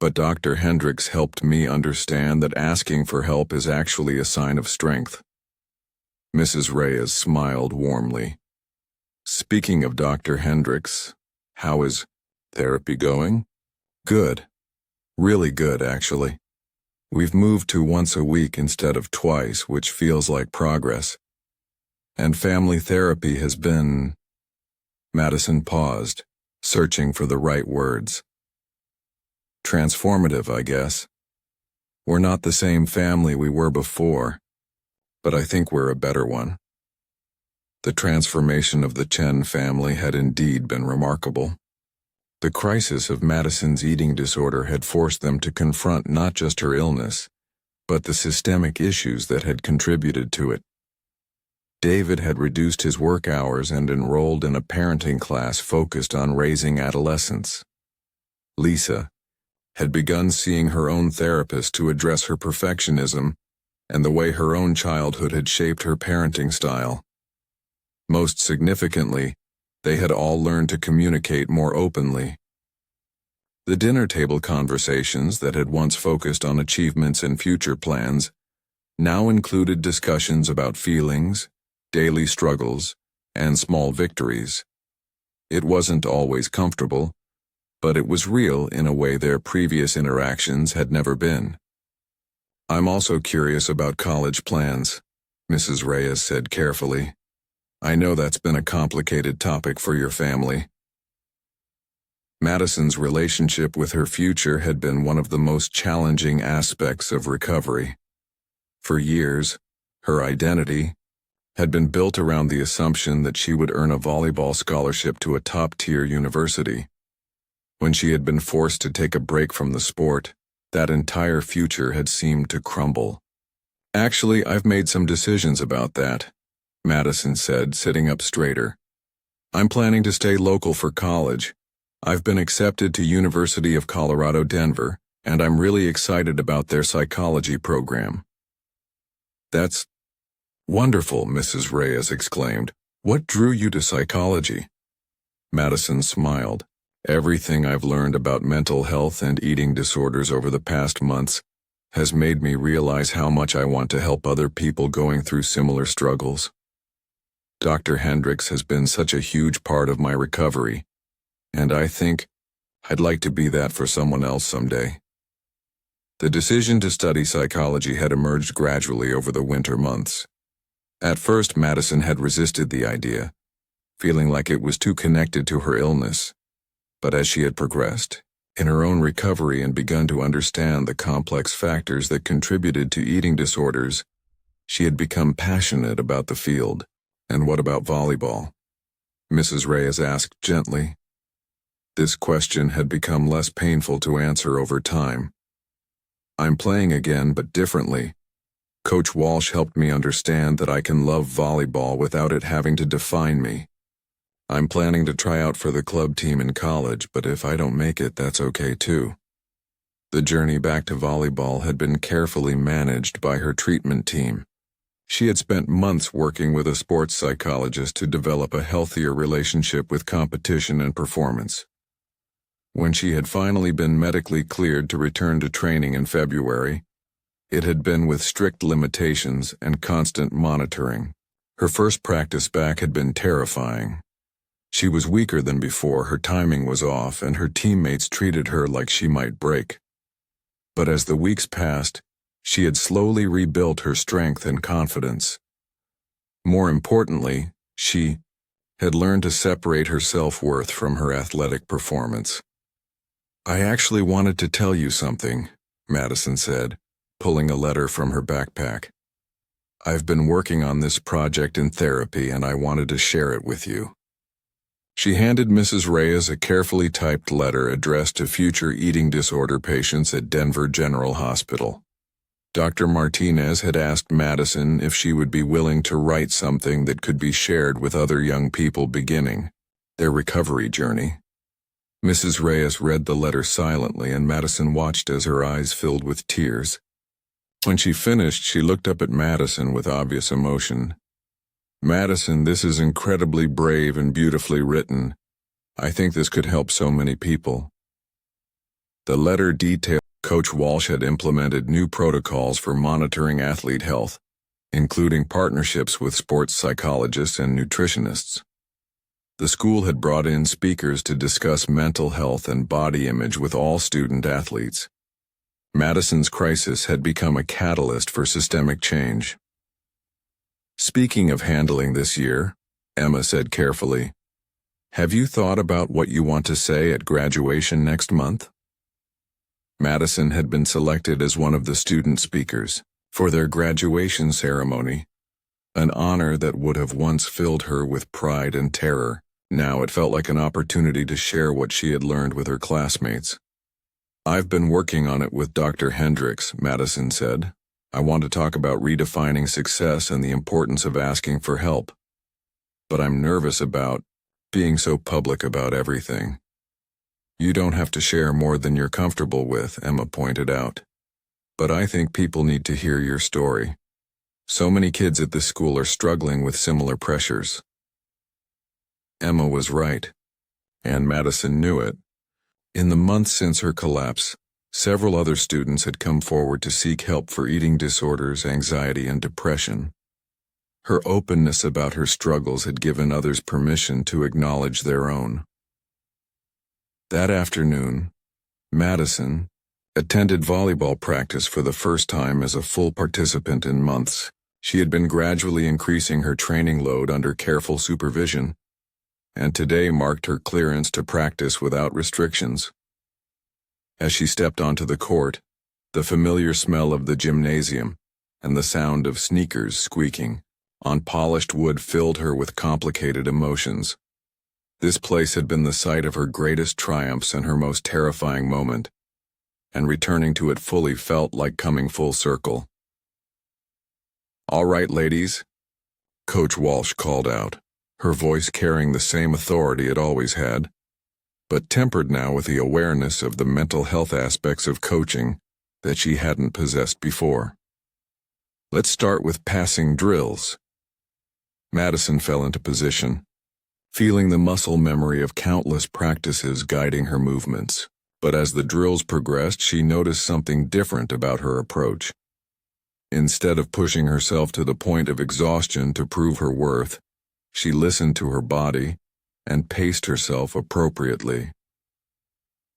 But Dr. Hendricks helped me understand that asking for help is actually a sign of strength." Mrs. Reyes smiled warmly. "Speaking of Dr. Hendricks, how is therapy going?" "Good. Really good, actually. We've moved to once a week instead of twice, which feels like progress. And family therapy has been—" Madison paused, searching for the right words. "Transformative, I guess. We're not the same family we were before, but I think we're a better one." The transformation of the Chen family had indeed been remarkable. The crisis of Madison's eating disorder had forced them to confront not just her illness, but the systemic issues that had contributed to it. David had reduced his work hours and enrolled in a parenting class focused on raising adolescents. Lisa had begun seeing her own therapist to address her perfectionism and the way her own childhood had shaped her parenting style. Most significantly, they had all learned to communicate more openly. The dinner table conversations that had once focused on achievements and future plans now included discussions about feelings, daily struggles, and small victories. It wasn't always comfortable, but it was real in a way their previous interactions had never been. "I'm also curious about college plans," Mrs. Reyes said carefully. "I know that's been a complicated topic for your family." Madison's relationship with her future had been one of the most challenging aspects of recovery. For years, her identity had been built around the assumption that she would earn a volleyball scholarship to a top-tier university. When she had been forced to take a break from the sport, that entire future had seemed to crumble. "Actually, I've made some decisions about that," Madison said, sitting up straighter. "I'm planning to stay local for college. I've been accepted to University of Colorado, Denver, and I'm really excited about their psychology program." "That's wonderful," Mrs. Reyes exclaimed. "What drew you to psychology?" Madison smiled. "Everything I've learned about mental health and eating disorders over the past months has made me realize how much I want to help other people going through similar struggles. Dr. Hendricks has been such a huge part of my recovery, and I think I'd like to be that for someone else someday." The decision to study psychology had emerged gradually over the winter months. At first, Madison had resisted the idea, feeling like it was too connected to her illness. But as she had progressed in her own recovery and begun to understand the complex factors that contributed to eating disorders, she had become passionate about the field. "And what about volleyball?" Mrs. Reyes asked gently. This question had become less painful to answer over time. "I'm playing again, but differently. Coach Walsh helped me understand that I can love volleyball without it having to define me. I'm planning to try out for the club team in college, but if I don't make it, that's okay too." The journey back to volleyball had been carefully managed by her treatment team. She had spent months working with a sports psychologist to develop a healthier relationship with competition and performance. When she had finally been medically cleared to return to training in February, it had been with strict limitations and constant monitoring. Her first practice back had been terrifying. She was weaker than before, her timing was off, and her teammates treated her like she might break. But as the weeks passed, she had slowly rebuilt her strength and confidence. More importantly, she had learned to separate her self-worth from her athletic performance. "I actually wanted to tell you something," Madison said, pulling a letter from her backpack. "I've been working on this project in therapy, and I wanted to share it with you." She handed Mrs. Reyes a carefully typed letter addressed to future eating disorder patients at Denver General Hospital. Dr. Martinez had asked Madison if she would be willing to write something that could be shared with other young people beginning their recovery journey. Mrs. Reyes read the letter silently, and Madison watched as her eyes filled with tears. When she finished, she looked up at Madison with obvious emotion. "Madison, this is incredibly brave and beautifully written. I think this could help so many people." The letter detailed Coach Walsh had implemented new protocols for monitoring athlete health, including partnerships with sports psychologists and nutritionists. The school had brought in speakers to discuss mental health and body image with all student athletes. Madison's crisis had become a catalyst for systemic change. "Speaking of handling this year," Emma said carefully, "have you thought about what you want to say at graduation next month?" Madison had been selected as one of the student speakers for their graduation ceremony, an honor that would have once filled her with pride and terror. Now it felt like an opportunity to share what she had learned with her classmates. "I've been working on it with Dr. Hendricks," Madison said. "I want to talk about redefining success and the importance of asking for help. But I'm nervous about being so public about everything." "You don't have to share more than you're comfortable with," Emma pointed out. "But I think people need to hear your story. So many kids at this school are struggling with similar pressures." Emma was right, and Madison knew it. In the months since her collapse, Several other students had come forward to seek help for eating disorders, anxiety, and depression. Her openness about her struggles had given others permission to acknowledge their own. That afternoon, Madison attended volleyball practice for the first time as a full participant in months. She had been gradually increasing her training load under careful supervision, and today marked her clearance to practice without restrictions. As she stepped onto the court, the familiar smell of the gymnasium and the sound of sneakers squeaking on polished wood filled her with complicated emotions. This place had been the site of her greatest triumphs and her most terrifying moment, and returning to it fully felt like coming full circle. "All right, ladies," Coach Walsh called out, her voice carrying the same authority it always had, but tempered now with the awareness of the mental health aspects of coaching that she hadn't possessed before. "Let's start with passing drills." Madison fell into position, feeling the muscle memory of countless practices guiding her movements. But as the drills progressed, she noticed something different about her approach. Instead of pushing herself to the point of exhaustion to prove her worth, she listened to her body and paced herself appropriately.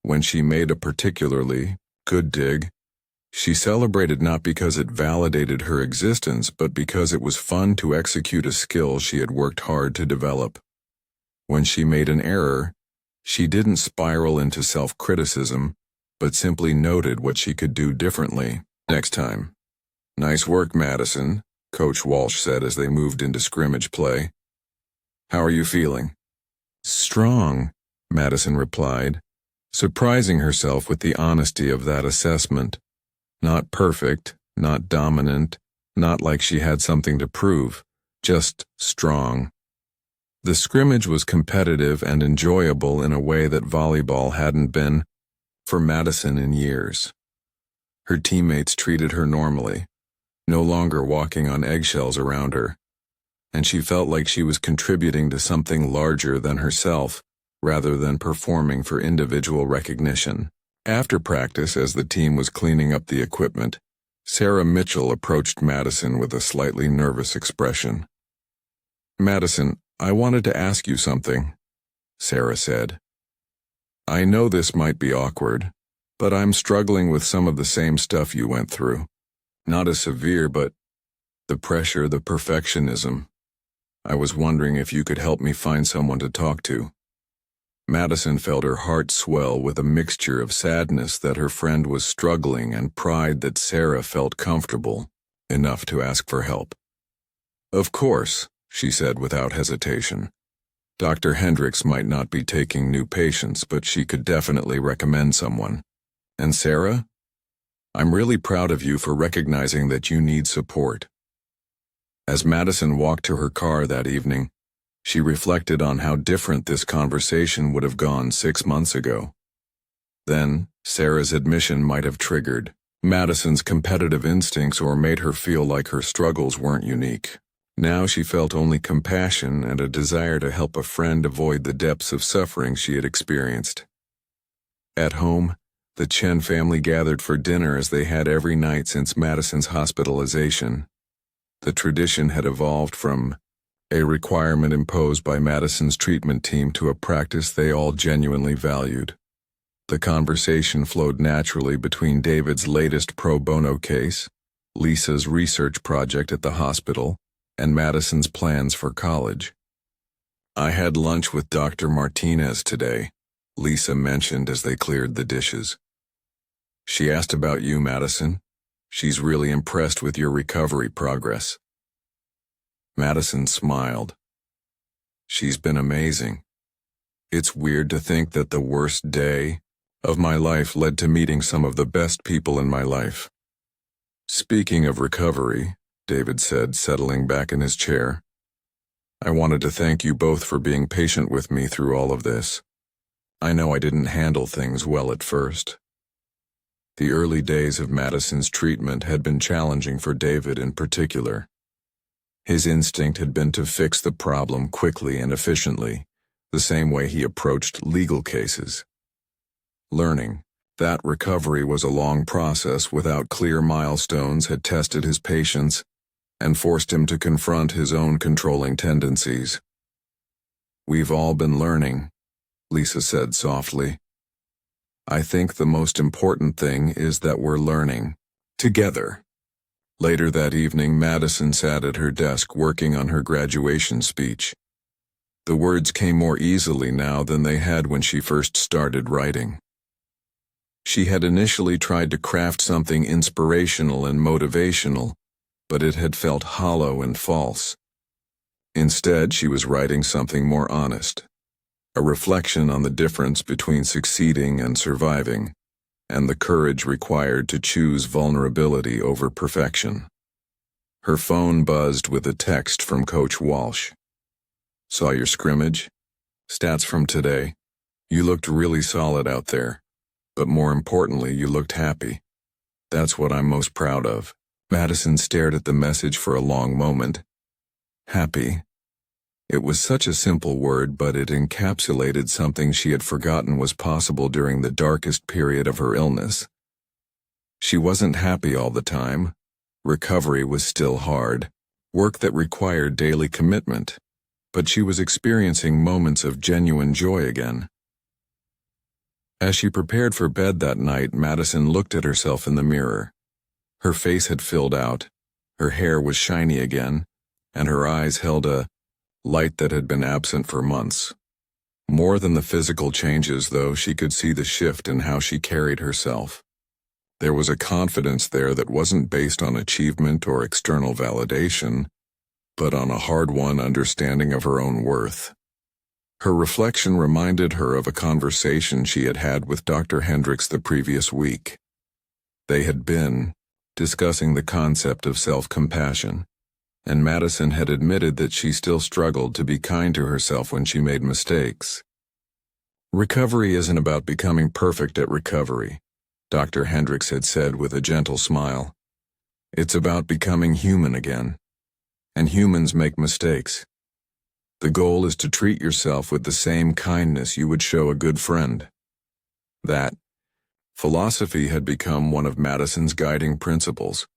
When she made a particularly good dig, she celebrated not because it validated her existence, but because it was fun to execute a skill she had worked hard to develop. When she made an error, she didn't spiral into self-criticism, but simply noted what she could do differently next time. "Nice work, Madison," Coach Walsh said as they moved into scrimmage play. "How are you feeling?" "Strong," Madison replied, surprising herself with the honesty of that assessment. Not perfect, not dominant, not like she had something to prove, just strong. The scrimmage was competitive and enjoyable in a way that volleyball hadn't been for Madison in years. Her teammates treated her normally, no longer walking on eggshells around her, and she felt like she was contributing to something larger than herself, rather than performing for individual recognition. After practice, as the team was cleaning up the equipment, Sarah Mitchell approached Madison with a slightly nervous expression. "Madison, I wanted to ask you something," Sarah said. "I know this might be awkward, but I'm struggling with some of the same stuff you went through. Not as severe, but the pressure, the perfectionism. I was wondering if you could help me find someone to talk to." Madison felt her heart swell with a mixture of sadness that her friend was struggling and pride that Sarah felt comfortable enough to ask for help. "Of course," she said without hesitation. "Dr. Hendricks might not be taking new patients, but she could definitely recommend someone. And Sarah, I'm really proud of you for recognizing that you need support." As Madison walked to her car that evening, she reflected on how different this conversation would have gone 6 months ago. Then, Sarah's admission might have triggered Madison's competitive instincts or made her feel like her struggles weren't unique. Now she felt only compassion and a desire to help a friend avoid the depths of suffering she had experienced. At home, the Chen family gathered for dinner as they had every night since Madison's hospitalization. The tradition had evolved from a requirement imposed by Madison's treatment team to a practice they all genuinely valued. The conversation flowed naturally between David's latest pro bono case, Lisa's research project at the hospital, and Madison's plans for college. "I had lunch with Dr. Martinez today," Lisa mentioned as they cleared the dishes. "She asked about you, Madison. She's really impressed with your recovery progress." Madison smiled. "She's been amazing. It's weird to think that the worst day of my life led to meeting some of the best people in my life." "Speaking of recovery," David said, settling back in his chair, "I wanted to thank you both for being patient with me through all of this. I know I didn't handle things well at first." The early days of Madison's treatment had been challenging for David in particular. His instinct had been to fix the problem quickly and efficiently, the same way he approached legal cases. Learning That recovery was a long process without clear milestones had tested his patience and forced him to confront his own controlling tendencies. "We've all been learning," Lisa said softly. "I think the most important thing is that we're learning together." Later that evening, Madison sat at her desk working on her graduation speech. The words came more easily now than they had when she first started writing. She had initially tried to craft something inspirational and motivational, but it had felt hollow and false. Instead, she was writing something more honest, a reflection on the difference between succeeding and surviving, and the courage required to choose vulnerability over perfection. Her phone buzzed with a text from Coach Walsh. "Saw your scrimmage? Stats from today. You looked really solid out there, but more importantly, you looked happy. That's what I'm most proud of." Madison stared at the message for a long moment. Happy. It was such a simple word, but it encapsulated something she had forgotten was possible during the darkest period of her illness. She wasn't happy all the time. Recovery was still hard, work that required daily commitment, but she was experiencing moments of genuine joy again. As she prepared for bed that night, Madison looked at herself in the mirror. Her face had filled out, her hair was shiny again, and her eyes held a light that had been absent for months. More than the physical changes, though, she could see the shift in how she carried herself. There was a confidence there that wasn't based on achievement or external validation, but on a hard-won understanding of her own worth. Her reflection reminded her of a conversation she had had with Dr. Hendricks the previous week. They had been discussing the concept of self-compassion, and Madison had admitted that she still struggled to be kind to herself when she made mistakes. "Recovery isn't about becoming perfect at recovery," Dr. Hendricks had said with a gentle smile. "It's about becoming human again. And humans make mistakes. The goal is to treat yourself with the same kindness you would show a good friend." That philosophy had become one of Madison's guiding principles.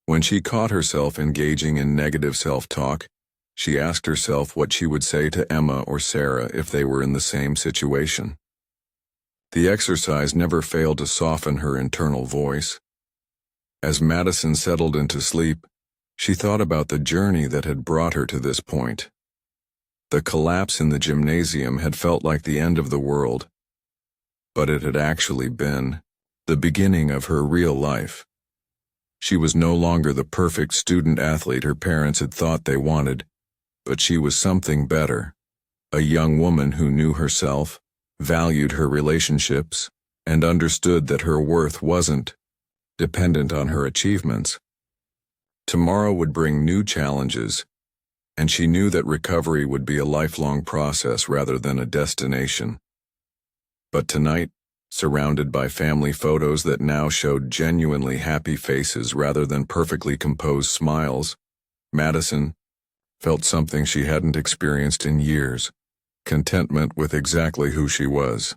When she caught herself engaging in negative self-talk, she asked herself what she would say to Emma or Sarah if they were in the same situation. The exercise never failed to soften her internal voice. As Madison settled into sleep, she thought about the journey that had brought her to this point. The collapse in the gymnasium had felt like the end of the world, but it had actually been the beginning of her real life. She was no longer the perfect student-athlete her parents had thought they wanted, but she was something better, a young woman who knew herself, valued her relationships, and understood that her worth wasn't dependent on her achievements. Tomorrow would bring new challenges, and she knew that recovery would be a lifelong process rather than a destination. But tonight, surrounded by family photos that now showed genuinely happy faces rather than perfectly composed smiles, Madison felt something she hadn't experienced in years: contentment with exactly who she was.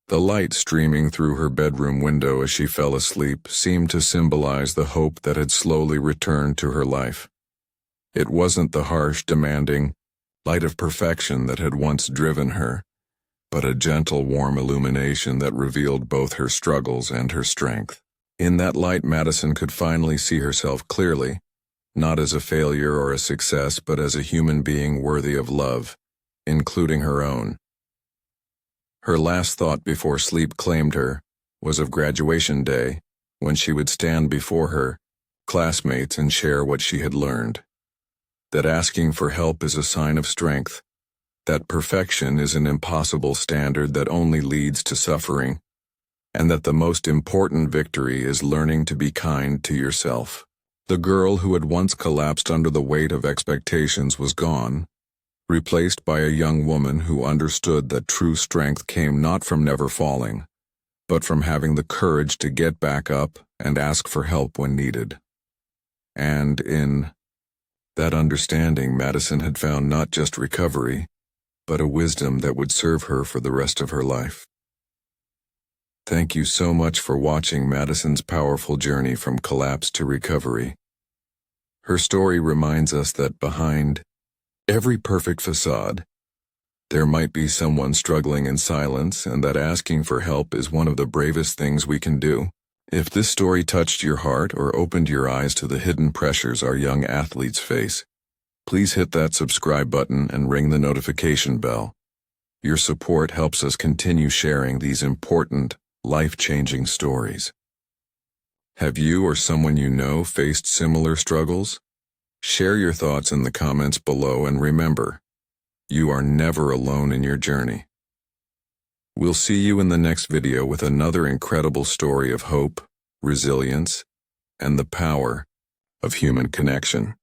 The light streaming through her bedroom window as she fell asleep seemed to symbolize the hope that had slowly returned to her life. It wasn't the harsh, demanding light of perfection that had once driven her, but a gentle, warm illumination that revealed both her struggles and her strength. In that light, Madison could finally see herself clearly, not as a failure or a success, but as a human being worthy of love, including her own. Her last thought before sleep claimed her was of graduation day, when she would stand before her classmates and share what she had learned. That asking for help is a sign of strength, that perfection is an impossible standard that only leads to suffering, and that the most important victory is learning to be kind to yourself. The girl who had once collapsed under the weight of expectations was gone, replaced by a young woman who understood that true strength came not from never falling, but from having the courage to get back up and ask for help when needed. And in that understanding, Madison had found not just recovery, but a wisdom that would serve her for the rest of her life. Thank you so much for watching Madison's powerful journey from collapse to recovery. Her story reminds us that behind every perfect facade, there might be someone struggling in silence, and that asking for help is one of the bravest things we can do. If this story touched your heart or opened your eyes to the hidden pressures our young athletes face, please hit that subscribe button and ring the notification bell. Your support helps us continue sharing these important, life-changing stories. Have you or someone you know faced similar struggles? Share your thoughts in the comments below, and remember, you are never alone in your journey. We'll see you in the next video with another incredible story of hope, resilience, and the power of human connection.